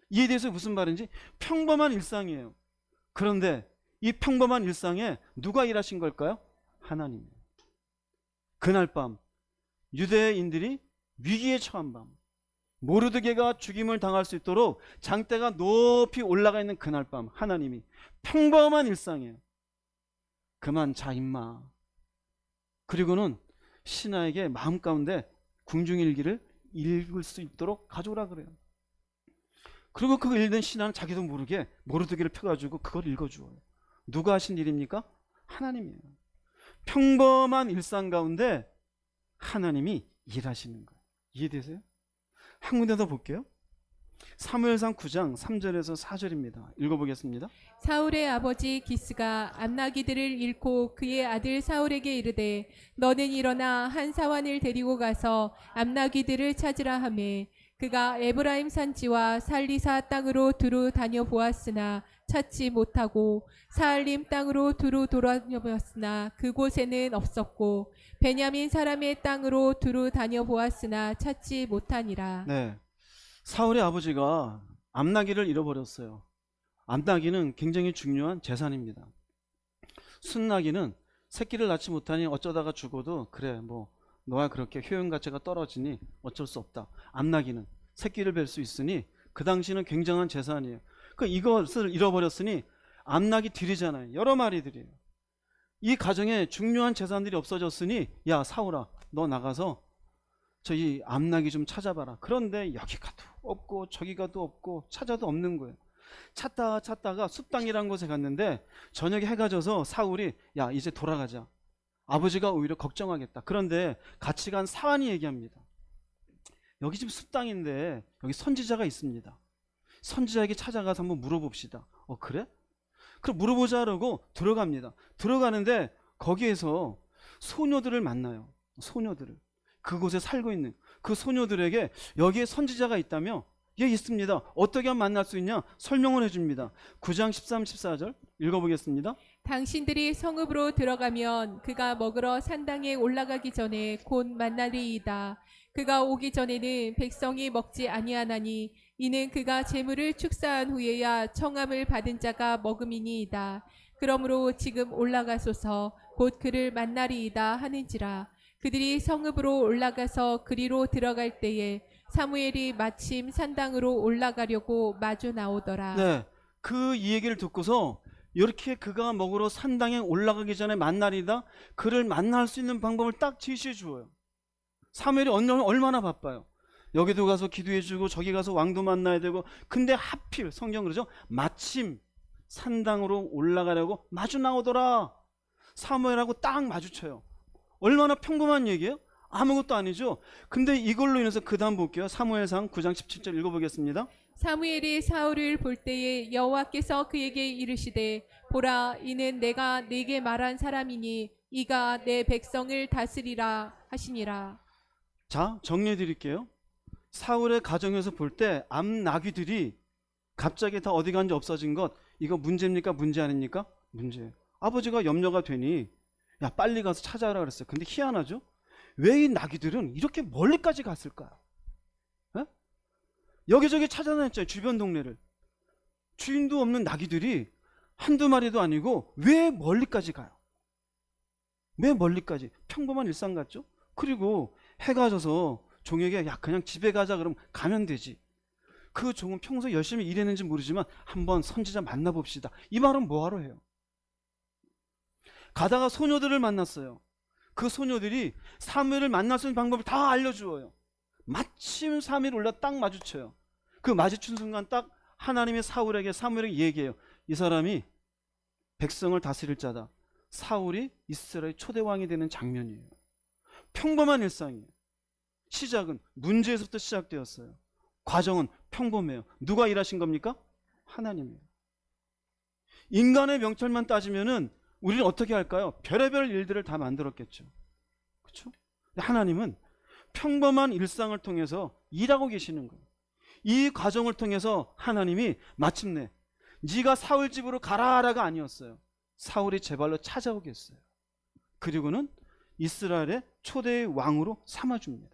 이에 대해서 무슨 말인지 평범한 일상이에요. 그런데 이 평범한 일상에 누가 일하신 걸까요? 하나님. 그날 밤 유대인들이 위기에 처한 밤 모르드게가 죽임을 당할 수 있도록 장대가 높이 올라가 있는 그날 밤 하나님이 평범한 일상이에요. 그만 자 임마. 그리고는 신하에게 마음 가운데 궁중일기를 읽을 수 있도록 가져오라 그래요. 그리고 그거 읽는 신하는 자기도 모르게 모르드게를 펴가지고 그걸 읽어주어요. 누가 하신 일입니까? 하나님이에요. 평범한 일상 가운데 하나님이 일하시는 거예요. 이해되세요? 한 군데 더 볼게요. 사무엘상 9장 3절에서 4절입니다. 읽어보겠습니다. 사울의 아버지 기스가 암나기들을 잃고 그의 아들 사울에게 이르되 너는 일어나 한 사환을 데리고 가서 암나기들을 찾으라 하매 그가 에브라임 산지와 살리사 땅으로 두루 다녀보았으나 찾지 못하고 사알림 땅으로 두루 돌아다녀보았으나 그곳에는 없었고 베냐민 사람의 땅으로 두루 다녀보았으나 찾지 못하니라. 네, 사울의 아버지가 암나기를 잃어버렸어요. 암나기는 굉장히 중요한 재산입니다. 순나기는 새끼를 낳지 못하니 어쩌다가 죽어도 그래 뭐 너야 그렇게 효용 가치가 떨어지니 어쩔 수 없다. 암나기는 새끼를 뵐 수 있으니 그 당시는 굉장한 재산이에요. 그 이것을 잃어버렸으니 암나기 들이잖아요. 여러 마리들이에요. 이 가정에 중요한 재산들이 없어졌으니 야 사울아 너 나가서 저기 암나기 좀 찾아봐라. 그런데 여기 가도 없고 저기 가도 없고 찾아도 없는 거예요. 찾다가 숲땅이라는 곳에 갔는데 저녁에 해가 져서 사울이 야 이제 돌아가자. 아버지가 오히려 걱정하겠다. 그런데 같이 간 사환이 얘기합니다. 여기 지금 숲땅인데 여기 선지자가 있습니다. 선지자에게 찾아가서 한번 물어봅시다. 그래? 그럼 물어보자 하고 들어갑니다. 들어가는데 거기에서 소녀들을 만나요. 소녀들을. 그곳에 살고 있는 그 소녀들에게 여기에 선지자가 있다며 예, 있습니다. 어떻게 하면 만날 수 있냐? 설명을 해줍니다. 9장 13, 14절 읽어보겠습니다. 당신들이 성읍으로 들어가면 그가 먹으러 산당에 올라가기 전에 곧 만나리이다. 그가 오기 전에는 백성이 먹지 아니하나니 이는 그가 재물을 축사한 후에야 청함을 받은 자가 먹음이니이다. 그러므로 지금 올라가소서 곧 그를 만나리이다 하는지라. 그들이 성읍으로 올라가서 그리로 들어갈 때에 사무엘이 마침 산당으로 올라가려고 마주 나오더라. 네, 그 이 얘기를 듣고서 이렇게 그가 먹으러 산당에 올라가기 전에 만나리다, 그를 만날 수 있는 방법을 딱 제시해 주어요. 사무엘이 얼마나 바빠요. 여기도 가서 기도해주고 저기 가서 왕도 만나야 되고, 근데 하필 성경 그러죠, 마침 산당으로 올라가려고 마주 나오더라. 사무엘하고 딱 마주쳐요. 얼마나 평범한 얘기예요? 아무것도 아니죠. 근데 이걸로 인해서 그 다음 볼게요. 사무엘상 9장 17절 읽어보겠습니다. 사무엘이 사울을 볼 때에 여호와께서 그에게 이르시되 보라 이는 내가 네게 말한 사람이니 이가 내 백성을 다스리라 하시니라. 자, 정리해 드릴게요. 사울의 가정에서 볼 때 암나귀들이 갑자기 다 어디 간지 없어진 것, 이거 문제입니까? 문제 아닙니까? 문제예요. 아버지가 염려가 되니 야 빨리 가서 찾아라 그랬어요. 근데 희한하죠? 왜 이 나귀들은 이렇게 멀리까지 갔을까요? 에? 여기저기 찾아다녔잖아요. 주변 동네를. 주인도 없는 나귀들이 한두 마리도 아니고 왜 멀리까지 가요? 왜 멀리까지? 평범한 일상 같죠? 그리고 해가 져서 종에게 야 그냥 집에 가자 그러면 가면 되지. 그 종은 평소 열심히 일했는지 모르지만 한번 선지자 만나봅시다. 이 말은 뭐하러 해요? 가다가 소녀들을 만났어요. 그 소녀들이 사무엘을 만날 수 있는 방법을 다 알려주어요. 마침 사무엘 올라 딱 마주쳐요. 그 마주친 순간 딱 하나님이 사무엘에게 얘기해요. 이 사람이 백성을 다스릴 자다. 사울이 이스라엘 초대왕이 되는 장면이에요. 평범한 일상이에요. 시작은 문제에서부터 시작되었어요. 과정은 평범해요. 누가 일하신 겁니까? 하나님이에요. 인간의 명철만 따지면은 우리는 어떻게 할까요? 별의별 일들을 다 만들었겠죠. 그렇죠? 하나님은 평범한 일상을 통해서 일하고 계시는 거예요. 이 과정을 통해서 하나님이 마침내 네가 사울 집으로 가라라가 아니었어요. 사울이 제 발로 찾아오겠어요. 그리고는 이스라엘의 초대의 왕으로 삼아줍니다.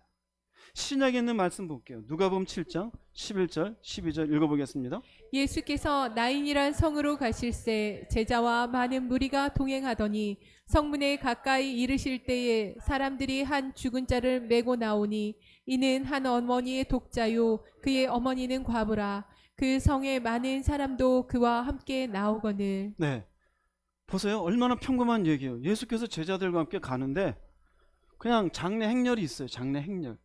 신약에 있는 말씀 볼게요. 누가복음 7장 11절 12절 읽어보겠습니다. 예수께서 나인이란 성으로 가실새 제자와 많은 무리가 동행하더니 성문에 가까이 이르실 때에 사람들이 한 죽은 자를 메고 나오니 이는 한 어머니의 독자요 그의 어머니는 과부라. 그 성에 많은 사람도 그와 함께 나오거늘. 네, 보세요. 얼마나 평범한 얘기예요. 예수께서 제자들과 함께 가는데 그냥 장례 행렬이 있어요. 장례 행렬.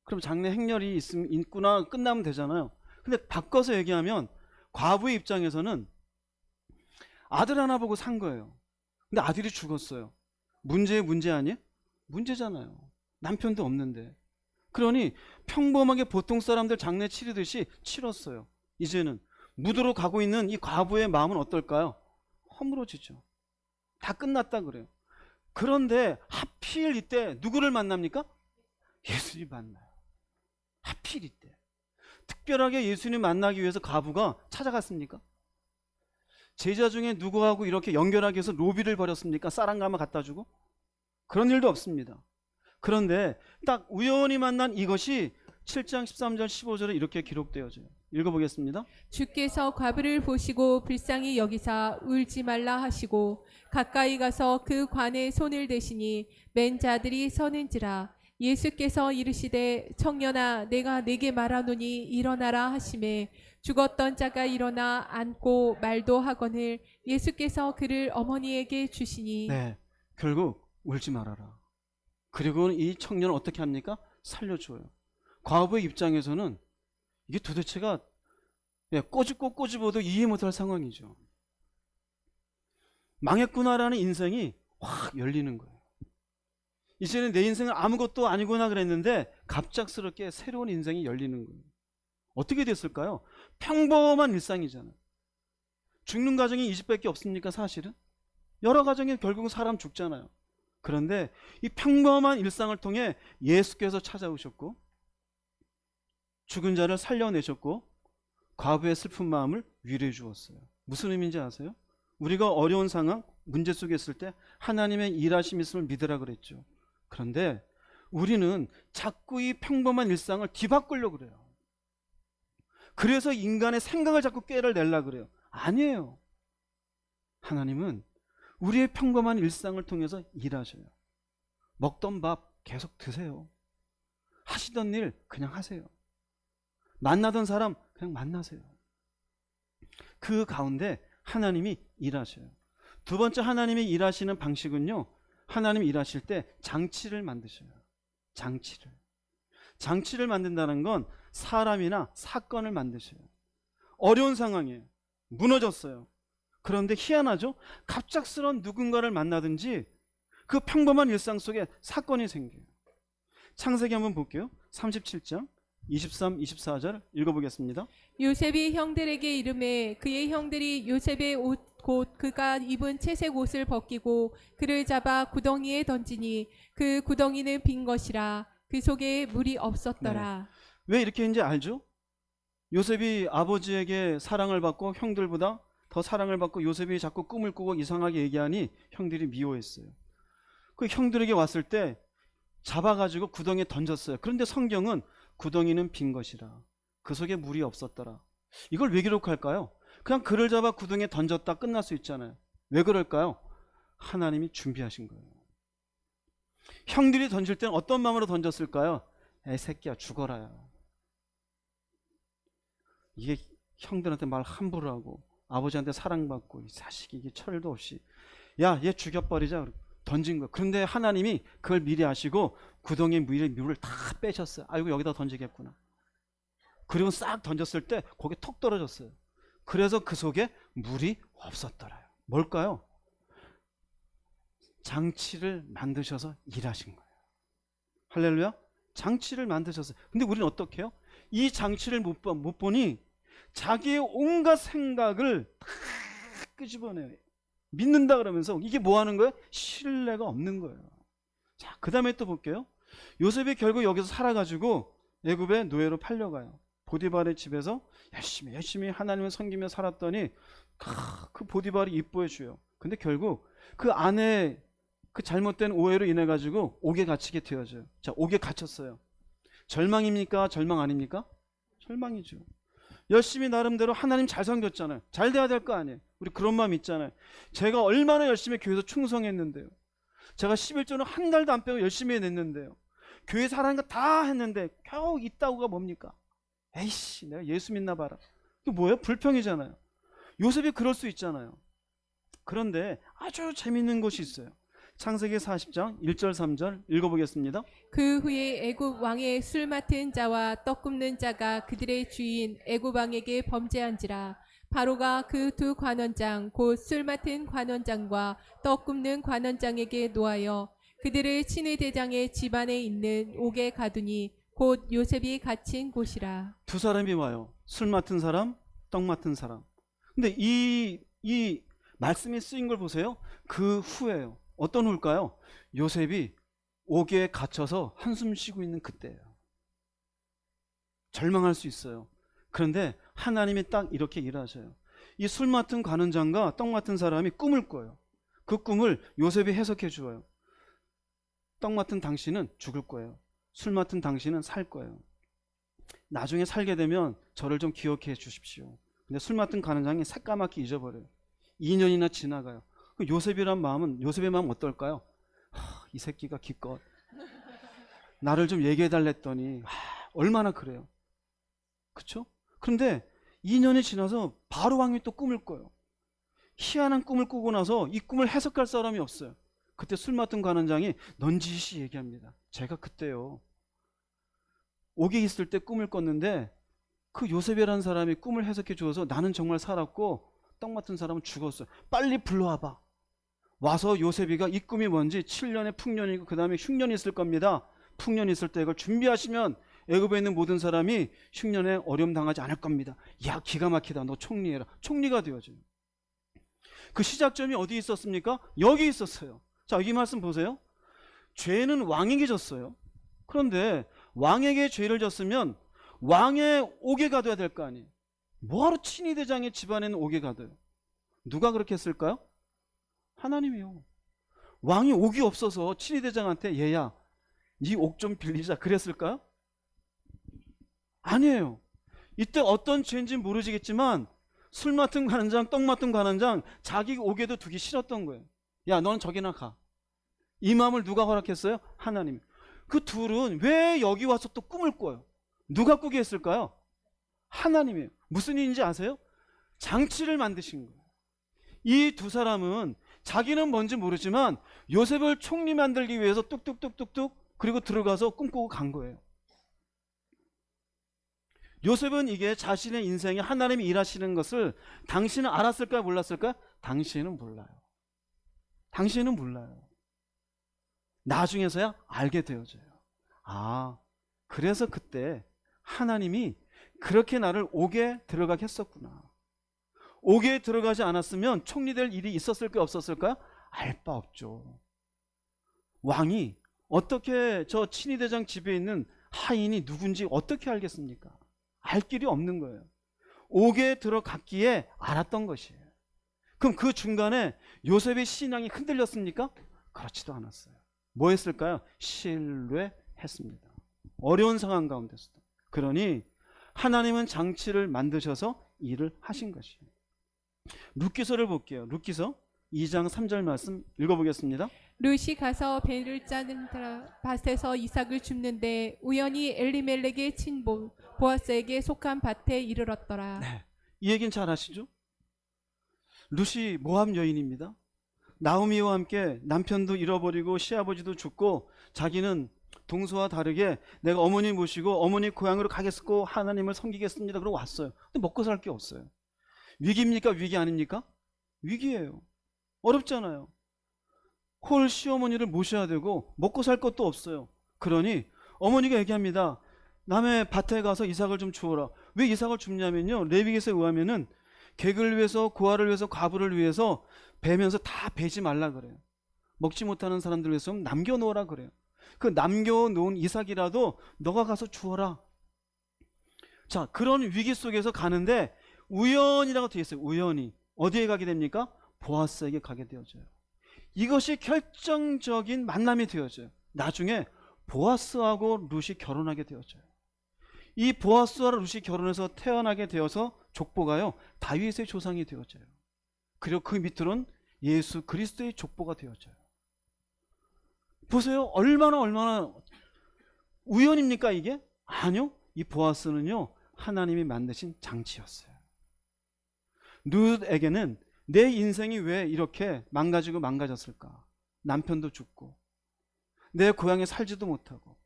그럼 장례 행렬이 있구나 끝나면 되잖아요. 근데 바꿔서 얘기하면 과부의 입장에서는 아들 하나 보고 산 거예요. 근데 아들이 죽었어요. 문제 아니에요? 문제잖아요. 남편도 없는데. 그러니 평범하게 보통 사람들 장례 치르듯이 치렀어요. 이제는 무도로 가고 있는 이 과부의 마음은 어떨까요? 허물어지죠. 다 끝났다 그래요. 그런데 하필 이때 누구를 만납니까? 예수님 만나요. 하필 이때. 특별하게 예수님 만나기 위해서 과부가 찾아갔습니까? 제자 중에 누구하고 이렇게 연결하기 위해서 로비를 벌였습니까? 쌀한가마 갖다 주고? 그런 일도 없습니다. 그런데 딱 우연히 만난 이것이 7장 13절 15절에 이렇게 기록되어져요. 읽어보겠습니다. 주께서 과부를 보시고 불쌍히 여기사 울지 말라 하시고 가까이 가서 그 관에 손을 대시니 맨 자들이 서는지라. 예수께서 이르시되 청년아 내가 네게 말하노니 일어나라 하시매 죽었던 자가 일어나 앉고 말도 하거늘 예수께서 그를 어머니에게 주시니. 네, 결국 울지 말아라. 그리고 이 청년을 어떻게 합니까? 살려줘요. 과부의 입장에서는 이게 도대체가 꼬집고 꼬집어도 이해 못할 상황이죠. 망했구나라는 인생이 확 열리는 거예요. 이제는 내 인생은 아무것도 아니구나 그랬는데 갑작스럽게 새로운 인생이 열리는 거예요. 어떻게 됐을까요? 평범한 일상이잖아요. 죽는 가정이 이 집밖에 없습니까? 사실은 여러 가정에 결국은 사람 죽잖아요. 그런데 이 평범한 일상을 통해 예수께서 찾아오셨고 죽은 자를 살려내셨고 과부의 슬픈 마음을 위로해 주었어요. 무슨 의미인지 아세요? 우리가 어려운 상황, 문제 속에 있을 때 하나님의 일하심이 있음을 믿으라 그랬죠. 그런데 우리는 자꾸 이 평범한 일상을 뒤바꾸려고 그래요. 그래서 인간의 생각을 자꾸 꾀를 내려고 그래요. 아니에요. 하나님은 우리의 평범한 일상을 통해서 일하셔요. 먹던 밥 계속 드세요. 하시던 일 그냥 하세요. 만나던 사람 그냥 만나세요. 그 가운데 하나님이 일하셔요. 두 번째 하나님이 일하시는 방식은요, 하나님이 일하실 때 장치를 만드셔요. 장치를 만든다는 건 사람이나 사건을 만드셔요. 어려운 상황이에요. 무너졌어요. 그런데 희한하죠? 갑작스러운 누군가를 만나든지 그 평범한 일상 속에 사건이 생겨요. 창세기 한번 볼게요. 37장 23, 24절 읽어보겠습니다. 요셉이 형들에게 이르매 그의 형들이 요셉의 옷 곧 그가 입은 채색 옷을 벗기고 그를 잡아 구덩이에 던지니 그 구덩이는 빈 것이라 그 속에 물이 없었더라. 왜 이렇게 했는지 알죠? 요셉이 아버지에게 사랑을 받고 형들보다 더 사랑을 받고 요셉이 자꾸 꿈을 꾸고 이상하게 얘기하니 형들이 미워했어요. 그 형들에게 왔을 때 잡아가지고 구덩이에 던졌어요. 그런데 성경은 구덩이는 빈 것이라 그 속에 물이 없었더라. 이걸 왜 기록할까요? 그냥 그를 잡아 구덩이에 던졌다 끝날 수 있잖아요. 왜 그럴까요? 하나님이 준비하신 거예요. 형들이 던질 때는 어떤 마음으로 던졌을까요? 애 새끼야 죽어라. 이게 형들한테 말 함부로 하고 아버지한테 사랑받고 이 자식이 이게 철도 없이 야 얘 죽여버리자 던진 거예요. 그런데 하나님이 그걸 미리 아시고 구덩이에 물을 다 빼셨어요. 아이고 여기다 던지겠구나. 그리고 싹 던졌을 때 거기 톡 떨어졌어요. 그래서 그 속에 물이 없었더라요. 뭘까요? 장치를 만드셔서 일하신 거예요. 할렐루야. 장치를 만드셨어요. 근데 우리는 어떻게 해요? 이 장치를 못 보니 자기의 온갖 생각을 다 끄집어내요. 믿는다 그러면서 이게 뭐 하는 거예요? 신뢰가 없는 거예요. 자, 그 다음에 또 볼게요. 요셉이 결국 여기서 살아가지고 애굽의 노예로 팔려가요. 보디발의 집에서 열심히 하나님을 섬기며 살았더니 그 보디발이 이뻐해 줘요. 근데 결국 그 아내 그 잘못된 오해로 인해 가지고 옥에 갇히게 되어져요. 자, 옥에 갇혔어요. 절망입니까? 절망 아닙니까? 절망이죠. 열심히 나름대로 하나님 잘 섬겼잖아요. 잘 돼야 될 거 아니에요. 우리 그런 마음 있잖아요. 제가 얼마나 열심히 교회에서 충성했는데요. 제가 11조는 한 달도 안 빼고 열심히 해냈는데요. 교회에서 하라는 거 다 했는데 겨우 있다고가 뭡니까? 에이씨 내가 예수 믿나 봐라. 이거 뭐예요? 불평이잖아요. 요셉이 그럴 수 있잖아요. 그런데 아주 재밌는 것이 있어요. 창세기 40장 1절 3절 읽어보겠습니다. 그 후에 애굽 왕의 술 맡은 자와 떡 굽는 자가 그들의 주인 애굽 왕에게 범죄한지라. 바로가 그 두 관원장 곧 술 맡은 관원장과 떡 굽는 관원장에게 노하여 그들을 친위 대장의 집안에 있는 옥에 가두니 곧 요셉이 갇힌 곳이라. 두 사람이 와요. 술 맡은 사람, 떡 맡은 사람. 근데 이 말씀이 쓰인 걸 보세요. 그 후에요. 어떤 후일까요? 요셉이 옥에 갇혀서 한숨 쉬고 있는 그때예요. 절망할 수 있어요. 그런데 하나님이 딱 이렇게 일하셔요. 이 술 맡은 관원장과 떡 맡은 사람이 꿈을 꿔요. 그 꿈을 요셉이 해석해 주어요. 떡 맡은 당신은 죽을 거예요. 술 맡은 당신은 살 거예요. 나중에 살게 되면 저를 좀 기억해 주십시오. 근데 술 맡은 관원장이 새까맣게 잊어버려요. 2년이나 지나가요. 요셉이란 마음은, 요셉의 마음은 어떨까요? 이 새끼가 기껏 나를 좀 얘기해 달랬더니 얼마나 그래요. 그렇죠? 그런데 2년이 지나서 바로 왕이 또 꿈을 꿔요. 희한한 꿈을 꾸고 나서 이 꿈을 해석할 사람이 없어요. 그때 술 맡은 관원장이 넌지시 얘기합니다. 제가 그때요 옥에 있을 때 꿈을 꿨는데 그 요셉이라는 사람이 꿈을 해석해 주어서 나는 정말 살았고 떡 맡은 사람은 죽었어요. 빨리 불러와봐. 와서 요셉이가 이 꿈이 뭔지 7년의 풍년이고 그 다음에 흉년이 있을 겁니다. 풍년이 있을 때 이걸 준비하시면 애굽에 있는 모든 사람이 흉년에 어려움 당하지 않을 겁니다. 야 기가 막히다. 너 총리해라. 총리가 되어져요. 그 시작점이 어디 있었습니까? 여기 있었어요. 자, 이 말씀 보세요. 죄는 왕에게 졌어요. 그런데 왕에게 죄를 졌으면 왕의 옥에 가둬야 될 거 아니에요. 뭐하러 친위대장의 집안에는 옥에 가둬요? 누가 그렇게 했을까요? 하나님이요. 왕이 옥이 없어서 친위대장한테 얘야 네 옥 좀 빌리자 그랬을까요? 아니에요. 이때 어떤 죄인지 모르시겠지만 술 맡은 관원장, 떡 맡은 관원장 자기 옥에도 두기 싫었던 거예요. 야 너는 저기나 가. 이 마음을 누가 허락했어요? 하나님. 그 둘은 왜 여기 와서 또 꿈을 꿔요? 누가 꾸게 했을까요? 하나님이에요. 무슨 일인지 아세요? 장치를 만드신 거예요. 이 두 사람은 자기는 뭔지 모르지만 요셉을 총리 만들기 위해서 뚝뚝뚝뚝뚝 그리고 들어가서 꿈꾸고 간 거예요. 요셉은 이게 자신의 인생에 하나님이 일하시는 것을 당신은 알았을까요? 몰랐을까요? 당신은 몰라요. 당신은 몰라요. 나중에서야 알게 되어져요. 아, 그래서 그때 하나님이 그렇게 나를 옥에 들어가게 했었구나. 옥에 들어가지 않았으면 총리될 일이 있었을까요? 없었을까요? 알 바 없죠. 왕이 어떻게 저 친위대장 집에 있는 하인이 누군지 어떻게 알겠습니까? 알 길이 없는 거예요. 옥에 들어갔기에 알았던 것이에요. 그럼 그 중간에 요셉의 신앙이 흔들렸습니까? 그렇지도 않았어요. 뭐 했을까요? 신뢰했습니다. 어려운 상황 가운데서도. 그러니 하나님은 장치를 만드셔서 일을 하신 것이에요. 룻기서를 볼게요. 룻기서 2장 3절 말씀 읽어보겠습니다. 룻이 가서 배를 짜는 밭에서 이삭을 줍는데 우연히 엘리멜렉의 친부 보아스에게 속한 밭에 이르렀더라. 네, 이 얘기는 잘 아시죠? 룻이 모압 여인입니다. 나오미와 함께 남편도 잃어버리고 시아버지도 죽고 자기는 동서와 다르게 내가 어머니 모시고 어머니 고향으로 가겠고 하나님을 섬기겠습니다. 그러고 왔어요. 근데 먹고 살 게 없어요. 위기입니까? 위기 아닙니까? 위기예요. 어렵잖아요. 홀 시어머니를 모셔야 되고 먹고 살 것도 없어요. 그러니 어머니가 얘기합니다. 남의 밭에 가서 이삭을 좀 주어라. 왜 이삭을 줍냐면요, 레위기서에 의하면은 객을 위해서, 고아를 위해서, 과부를 위해서 베면서 다 베지 말라 그래요. 먹지 못하는 사람들 위해서 남겨놓으라 그래요. 그 남겨놓은 이삭이라도 너가 가서 주어라. 자, 그런 위기 속에서 가는데 우연이라고 되어 있어요. 우연히. 어디에 가게 됩니까? 보아스에게 가게 되어져요. 이것이 결정적인 만남이 되어져요. 나중에 보아스하고 룻이 결혼하게 되어져요. 이 보아스와 룻이 결혼해서 태어나게 되어서 족보가요, 다윗의 조상이 되어져요. 그리고 그 밑으로는 예수 그리스도의 족보가 되어져요. 보세요. 얼마나 우연입니까 이게? 아니요. 이 보아스는요, 하나님이 만드신 장치였어요. 룻에게는 내 인생이 왜 이렇게 망가졌을까? 남편도 죽고 내 고향에 살지도 못하고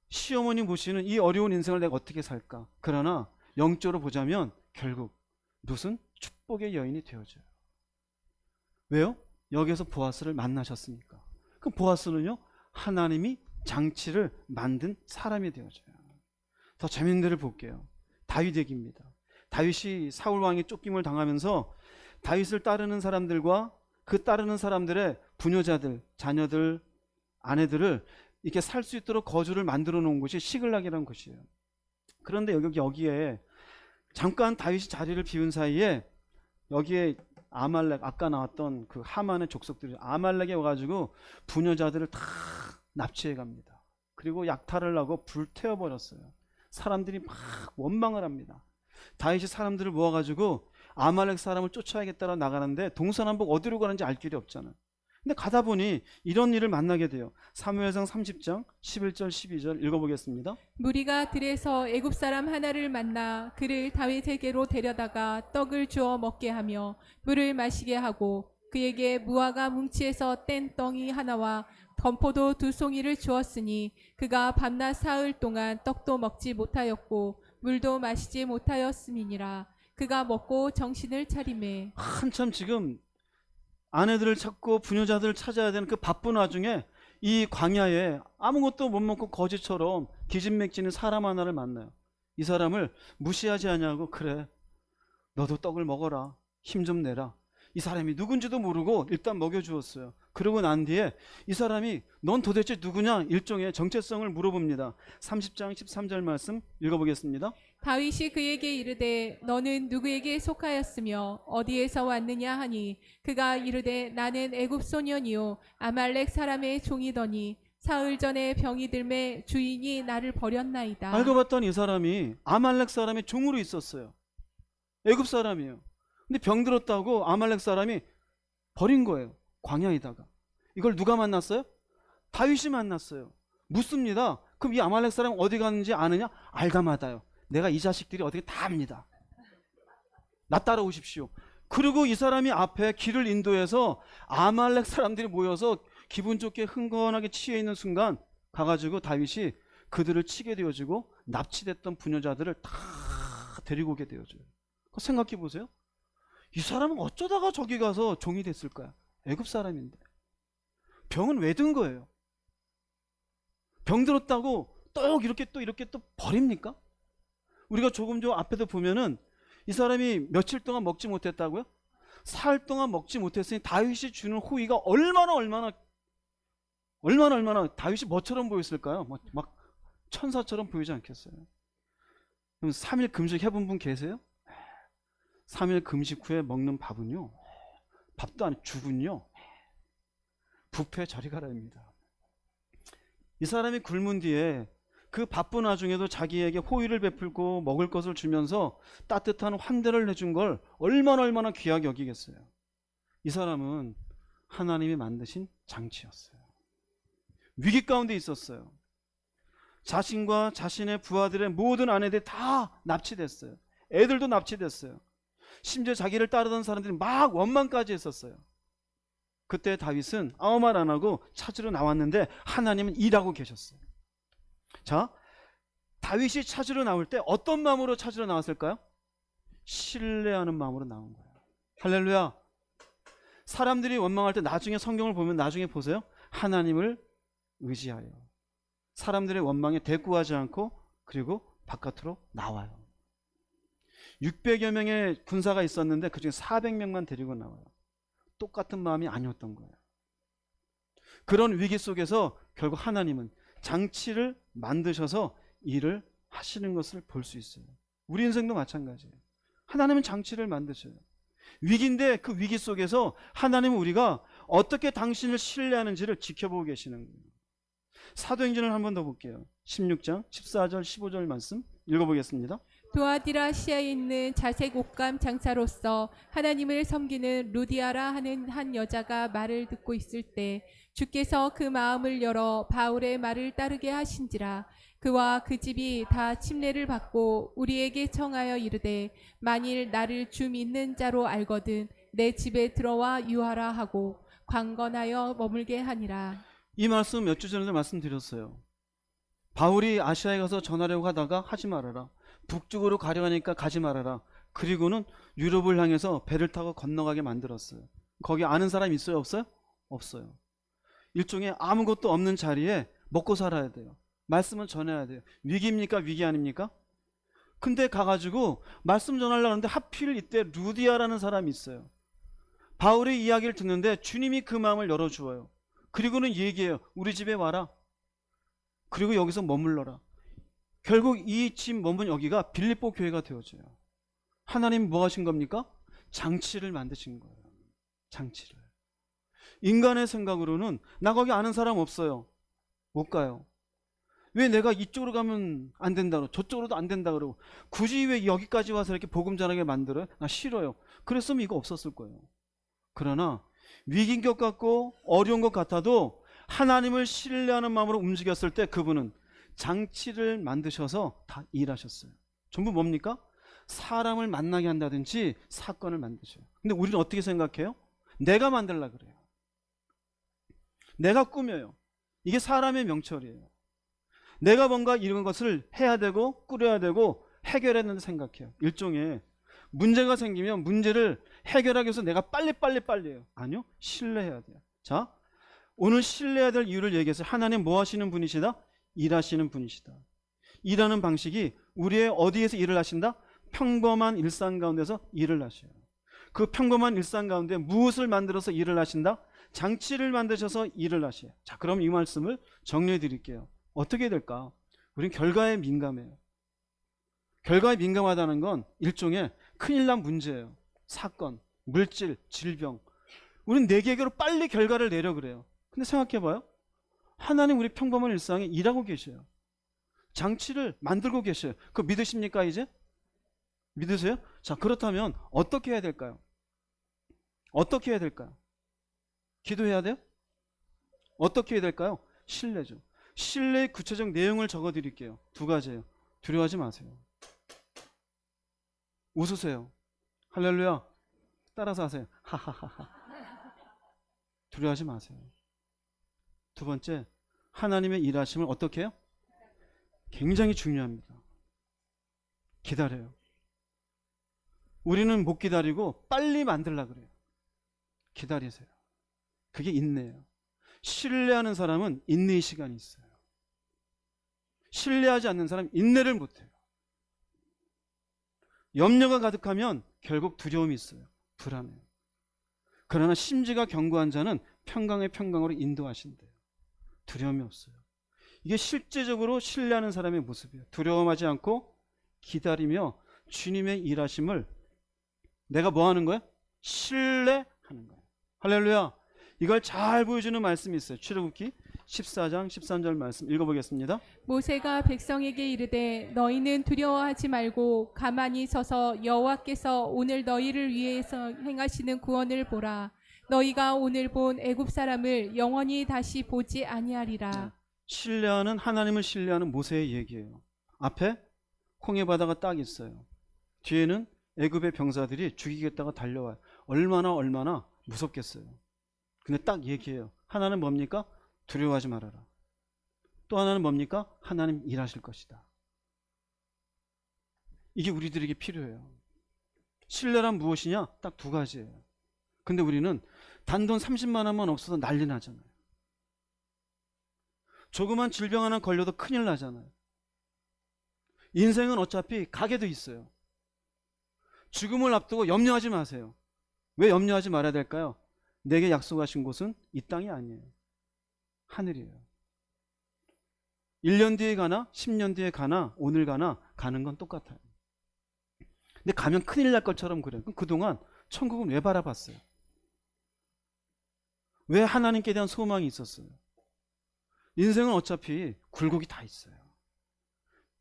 시어머니 모시는 이 어려운 인생을 내가 어떻게 살까? 그러나 영적으로 보자면 결국 룻은 축복의 여인이 되어져요. 왜요? 여기서 보아스를 만나셨으니까. 그 보아스는요, 하나님이 장치를 만든 사람이 되어져요. 더 재밌는 데를 볼게요. 다윗 얘기입니다. 다윗이 사울 왕의 쫓김을 당하면서 다윗을 따르는 사람들과 그 따르는 사람들의 부녀자들, 자녀들, 아내들을 이렇게 살 수 있도록 거주를 만들어 놓은 곳이 시글락이라는 곳이에요. 그런데 여기에 잠깐 다윗이 자리를 비운 사이에 여기에 아말렉, 아까 나왔던 그 하만의 족속들이 아말렉에 와가지고 부녀자들을 다 납치해 갑니다. 그리고 약탈을 하고 불태워버렸어요. 사람들이 막 원망을 합니다. 다윗이 사람들을 모아가지고 아말렉 사람을 쫓아야겠다고 나가는데 동서남북 어디로 가는지 알 길이 없잖아요. 근데 가다 보니 이런 일을 만나게 돼요. 사무엘상 30장 11절 12절 읽어보겠습니다. 무리가 들에서 애굽 사람 하나를 만나 그를 다윗에게로 데려다가 떡을 주어 먹게 하며 물을 마시게 하고 그에게 무화과 뭉치에서 뗀 떡이 하나와 건포도 2송이를 주었으니 그가 밤낮 사흘 동안 떡도 먹지 못하였고 물도 마시지 못하였음이니라. 그가 먹고 정신을 차리매 한참 지금 아내들을 찾고 부녀자들을 찾아야 되는 그 바쁜 와중에 이 광야에 아무것도 못 먹고 거지처럼 기진맥진한 사람 하나를 만나요. 이 사람을 무시하지 않냐고, 그래 너도 떡을 먹어라, 힘 좀 내라. 이 사람이 누군지도 모르고 일단 먹여주었어요. 그러고 난 뒤에 이 사람이 넌 도대체 누구냐? 일종의 정체성을 물어봅니다. 30장 13절 말씀 읽어보겠습니다. 다윗이 그에게 이르되 너는 누구에게 속하였으며 어디에서 왔느냐 하니 그가 이르되 나는 애굽 소년이요 아말렉 사람의 종이더니 사흘 전에 병이 들매 주인이 나를 버렸나이다. 알고 봤더니 이 사람이 아말렉 사람의 종으로 있었어요. 애굽 사람이에요. 근데 병 들었다고 아말렉 사람이 버린 거예요. 광야에다가. 이걸 누가 만났어요? 다윗이 만났어요. 묻습니다. 그럼 이 아말렉 사람 어디 갔는지 아느냐? 알다마다요. 내가 이 자식들이 어떻게 다 압니다. 나 따라오십시오. 그리고 이 사람이 앞에 길을 인도해서 아말렉 사람들이 모여서 기분 좋게 흥건하게 취해 있는 순간 가가지고 다윗이 그들을 치게 되어지고 납치됐던 부녀자들을 다 데리고 오게 되어져요. 생각해 보세요. 이 사람은 어쩌다가 저기 가서 종이 됐을까요? 애굽 사람인데. 병은 왜 든 거예요? 병 들었다고 이렇게 또 버립니까? 우리가 조금 전 앞에도 보면은 이 사람이 며칠 동안 먹지 못했다고요? 사흘 동안 먹지 못했으니 다윗이 주는 호의가 얼마나 다윗이 뭐처럼 보였을까요? 막 천사처럼 보이지 않겠어요? 그럼 3일 금식 해본 분 계세요? 3일 금식 후에 먹는 밥은요, 밥도 아니고 죽은요, 부패 저리 가라입니다. 이 사람이 굶은 뒤에 그 바쁜 와중에도 자기에게 호의를 베풀고 먹을 것을 주면서 따뜻한 환대를 해준 걸 얼마나 귀하게 여기겠어요. 이 사람은 하나님이 만드신 장치였어요. 위기 가운데 있었어요. 자신과 자신의 부하들의 모든 아내들이 다 납치됐어요. 애들도 납치됐어요. 심지어 자기를 따르던 사람들이 막 원망까지 했었어요. 그때 다윗은 아무 말 안 하고 찾으러 나왔는데 하나님은 일하고 계셨어요. 자, 다윗이 찾으러 나올 때 어떤 마음으로 찾으러 나왔을까요? 신뢰하는 마음으로 나온 거예요. 할렐루야. 사람들이 원망할 때 나중에 성경을 보면 나중에 보세요. 하나님을 의지하여 사람들의 원망에 대꾸하지 않고 그리고 바깥으로 나와요. 600여 명의 군사가 있었는데 그중에 400명만 데리고 나와요. 똑같은 마음이 아니었던 거예요. 그런 위기 속에서 결국 하나님은 장치를 만드셔서 일을 하시는 것을 볼 수 있어요. 우리 인생도 마찬가지예요. 하나님은 장치를 만드셔요. 위기인데 그 위기 속에서 하나님은 우리가 어떻게 당신을 신뢰하는지를 지켜보고 계시는 거예요. 사도행전을 한 번 더 볼게요. 16장 14절 15절 말씀 읽어보겠습니다. 두아디라시아에 있는 자색 옷감 장사로서 하나님을 섬기는 루디아라 하는 한 여자가 말을 듣고 있을 때 주께서 그 마음을 열어 바울의 말을 따르게 하신지라. 그와 그 집이 다 침례를 받고 우리에게 청하여 이르되 만일 나를 주 믿는 자로 알거든 내 집에 들어와 유하라 하고 강건하여 머물게 하니라. 이 말씀 몇 주 전에도 말씀드렸어요. 바울이 아시아에 가서 전하려고 하다가 하지 말아라. 북쪽으로 가려 하니까 가지 말아라. 그리고는 유럽을 향해서 배를 타고 건너가게 만들었어요. 거기 아는 사람 있어요? 없어요? 없어요. 일종의 아무것도 없는 자리에 먹고 살아야 돼요. 말씀은 전해야 돼요. 위기입니까? 위기 아닙니까? 근데 가가지고 말씀 전하려고 하는데 하필 이때 루디아라는 사람이 있어요. 바울의 이야기를 듣는데 주님이 그 마음을 열어주어요. 그리고는 얘기해요. 우리 집에 와라. 그리고 여기서 머물러라. 결국 이 집 머문 여기가 빌립보 교회가 되어져요. 하나님 뭐 하신 겁니까? 장치를 만드신 거예요. 장치를. 인간의 생각으로는 나 거기 아는 사람 없어요. 못 가요. 왜 내가 이쪽으로 가면 안 된다 그러고 저쪽으로도 안 된다 그러고 굳이 왜 여기까지 와서 이렇게 복음 전하게 만들어요? 나 싫어요. 그랬으면 이거 없었을 거예요. 그러나 위기인 것 같고 어려운 것 같아도 하나님을 신뢰하는 마음으로 움직였을 때 그분은 장치를 만드셔서 다 일하셨어요. 전부 뭡니까? 사람을 만나게 한다든지 사건을 만드셔요. 근데 우리는 어떻게 생각해요? 내가 만들려고 그래요. 내가 꾸며요. 이게 사람의 명철이에요. 내가 뭔가 이런 것을 해야 되고 꾸려야 되고 해결했는데 생각해요. 일종의 문제가 생기면 문제를 해결하기 위해서 내가 빨리 해요. 아니요. 신뢰해야 돼요. 자, 오늘 신뢰해야 될 이유를 얘기해서 하나님 뭐 하시는 분이시다? 일하시는 분이시다. 일하는 방식이 우리의 어디에서 일을 하신다? 평범한 일상 가운데서 일을 하셔요. 그 평범한 일상 가운데 무엇을 만들어서 일을 하신다? 장치를 만드셔서 일을 하셔요. 자, 그럼 이 말씀을 정리해 드릴게요. 어떻게 될까? 우린 결과에 민감해요. 결과에 민감하다는 건 일종의 큰일 난 문제예요. 사건, 물질, 질병. 우린 내 계획으로 빨리 결과를 내려 그래요. 근데 생각해봐요. 하나님 우리 평범한 일상에 일하고 계셔요. 장치를 만들고 계셔요. 그거 믿으십니까 이제? 믿으세요? 자, 그렇다면 어떻게 해야 될까요? 어떻게 해야 될까요? 기도해야 돼요? 어떻게 해야 될까요? 신뢰죠. 신뢰의 구체적 내용을 적어 드릴게요. 두 가지예요. 두려워하지 마세요. 웃으세요. 할렐루야. 따라서 하세요. 하하하하. 두려워하지 마세요. 두 번째, 하나님의 일하심을 어떻게 해요? 굉장히 중요합니다. 기다려요. 우리는 못 기다리고 빨리 만들려고 그래요. 기다리세요. 그게 인내예요. 신뢰하는 사람은 인내의 시간이 있어요. 신뢰하지 않는 사람은 인내를 못해요. 염려가 가득하면 결국 두려움이 있어요. 불안해요. 그러나 심지가 견고한 자는 평강의 평강으로 인도하신대요. 두려움이 없어요. 이게 실제적으로 신뢰하는 사람의 모습이에요. 두려움하지 않고 기다리며 주님의 일하심을 내가 뭐 하는 거예요? 신뢰하는 거예요. 할렐루야. 이걸 잘 보여주는 말씀이 있어요. 출애굽기 14장 13절 말씀 읽어보겠습니다. 모세가 백성에게 이르되 너희는 두려워하지 말고 가만히 서서 여호와께서 오늘 너희를 위해서 행하시는 구원을 보라. 너희가 오늘 본 애굽 사람을 영원히 다시 보지 아니하리라. 신뢰하는 하나님을 신뢰하는 모세의 얘기예요. 앞에 홍해 바다가 딱 있어요. 뒤에는 애굽의 병사들이 죽이겠다가 달려와요. 얼마나 무섭겠어요. 근데 딱 얘기해요. 하나는 뭡니까? 두려워하지 말아라. 또 하나는 뭡니까? 하나님 일하실 것이다. 이게 우리들에게 필요해요. 신뢰란 무엇이냐? 딱 두 가지예요. 근데 우리는 단돈 30만 원만 없어도 난리 나잖아요. 조그만 질병 하나 걸려도 큰일 나잖아요. 인생은 어차피 가게도 있어요. 죽음을 앞두고 염려하지 마세요. 왜 염려하지 말아야 될까요? 내게 약속하신 곳은 이 땅이 아니에요. 하늘이에요. 1년 뒤에 가나 10년 뒤에 가나 오늘 가나 가는 건 똑같아요. 근데 가면 큰일 날 것처럼 그래요. 그럼 그동안 천국은 왜 바라봤어요? 왜 하나님께 대한 소망이 있었어요? 인생은 어차피 굴곡이 다 있어요.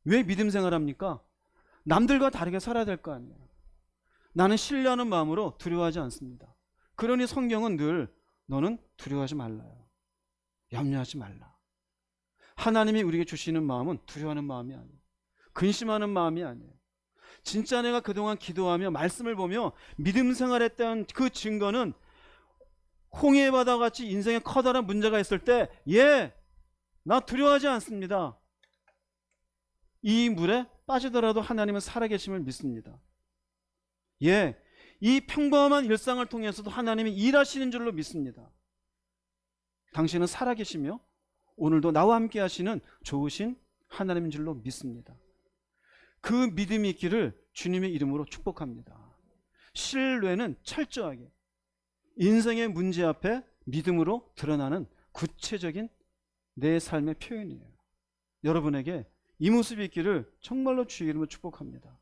왜 믿음 생활합니까? 남들과 다르게 살아야 될 거 아니에요. 나는 신뢰하는 마음으로 두려워하지 않습니다. 그러니 성경은 늘 너는 두려워하지 말라요. 염려하지 말라. 하나님이 우리에게 주시는 마음은 두려워하는 마음이 아니에요. 근심하는 마음이 아니에요. 진짜 내가 그동안 기도하며 말씀을 보며 믿음 생활했던 그 증거는 홍해 바다 같이 인생에 커다란 문제가 있을 때 나 두려워하지 않습니다. 이 물에 빠지더라도 하나님은 살아계심을 믿습니다. 이 평범한 일상을 통해서도 하나님이 일하시는 줄로 믿습니다. 당신은 살아계시며 오늘도 나와 함께 하시는 좋으신 하나님인 줄로 믿습니다. 그 믿음이 있기를 주님의 이름으로 축복합니다. 신뢰는 철저하게 인생의 문제 앞에 믿음으로 드러나는 구체적인 내 삶의 표현이에요. 여러분에게 이 모습이 있기를 정말로 주의 이름으로 축복합니다.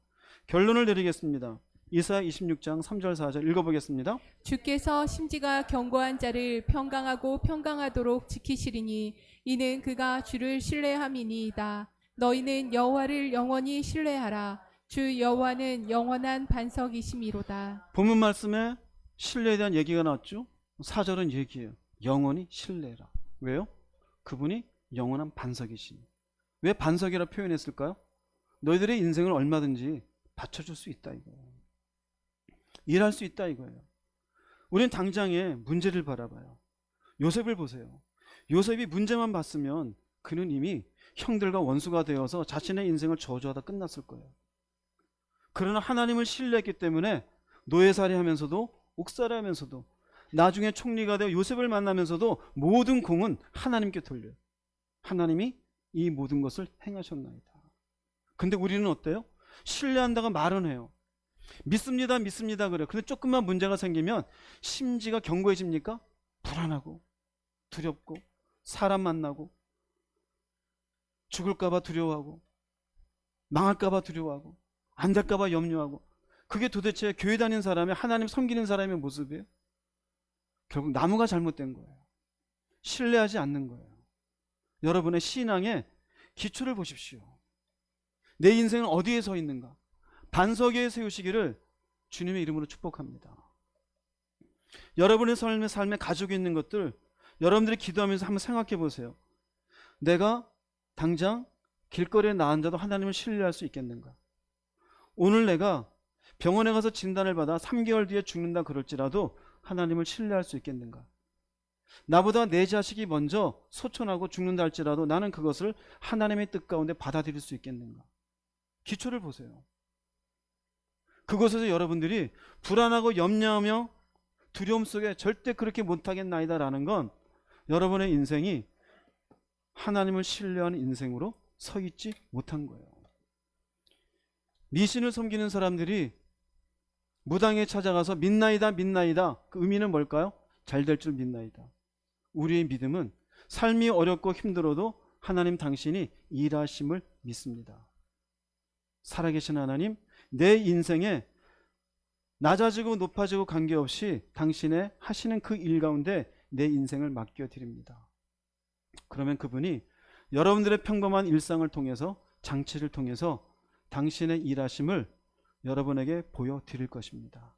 결론을 내리겠습니다. 이사야 26장 3절 4절 읽어보겠습니다. 주께서 심지가 견고한 자를 평강하고 평강하도록 지키시리니 이는 그가 주를 신뢰함이니이다. 너희는 여호와를 영원히 신뢰하라. 주 여호와는 영원한 반석이심이로다. 본문 말씀에 신뢰에 대한 얘기가 나왔죠. 4절은 얘기해요. 영원히 신뢰라. 왜요? 그분이 영원한 반석이시니. 왜 반석이라 표현했을까요? 너희들의 인생을 얼마든지 받쳐줄 수 있다 이거예요. 일할 수 있다 이거예요. 우리는 당장의 문제를 바라봐요. 요셉을 보세요. 요셉이 문제만 봤으면 그는 이미 형들과 원수가 되어서 자신의 인생을 저주하다 끝났을 거예요. 그러나 하나님을 신뢰했기 때문에 노예살이 하면서도 옥살이 하면서도 나중에 총리가 되어 요셉을 만나면서도 모든 공은 하나님께 돌려요. 하나님이 이 모든 것을 행하셨나이다. 근데 우리는 어때요? 신뢰한다가 말은 해요. 믿습니다, 믿습니다 그래요. 근데 조금만 문제가 생기면 심지가 견고해집니까? 불안하고 두렵고 사람 만나고 죽을까봐 두려워하고 망할까봐 두려워하고 안 될까봐 염려하고. 그게 도대체 교회 다니는 사람의, 하나님 섬기는 사람의 모습이에요? 결국 나무가 잘못된 거예요. 신뢰하지 않는 거예요. 여러분의 신앙의 기초를 보십시오. 내 인생은 어디에 서 있는가? 반석 위에 세우시기를 주님의 이름으로 축복합니다. 여러분의 삶에 가지고 있는 것들, 여러분들이 기도하면서 한번 생각해 보세요. 내가 당장 길거리에 나앉아도 하나님을 신뢰할 수 있겠는가? 오늘 내가 병원에 가서 진단을 받아 3개월 뒤에 죽는다 그럴지라도 하나님을 신뢰할 수 있겠는가? 나보다 내 자식이 먼저 소천하고 죽는다 할지라도 나는 그것을 하나님의 뜻 가운데 받아들일 수 있겠는가? 기초를 보세요. 그곳에서 여러분들이 불안하고 염려하며 두려움 속에 절대 그렇게 못하겠나이다라는 건 여러분의 인생이 하나님을 신뢰하는 인생으로 서 있지 못한 거예요. 미신을 섬기는 사람들이 무당에 찾아가서 믿나이다 믿나이다, 그 의미는 뭘까요? 잘 될 줄 믿나이다. 우리의 믿음은 삶이 어렵고 힘들어도 하나님 당신이 일하심을 믿습니다. 살아계신 하나님, 내 인생에 낮아지고 높아지고 관계없이 당신의 하시는 그 일 가운데 내 인생을 맡겨드립니다. 그러면 그분이 여러분들의 평범한 일상을 통해서, 장치를 통해서 당신의 일하심을 여러분에게 보여드릴 것입니다.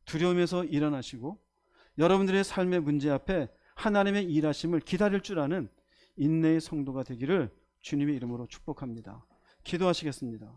두려움에서 일어나시고 여러분들의 삶의 문제 앞에 하나님의 일하심을 기다릴 줄 아는 인내의 성도가 되기를 주님의 이름으로 축복합니다. 기도하시겠습니다.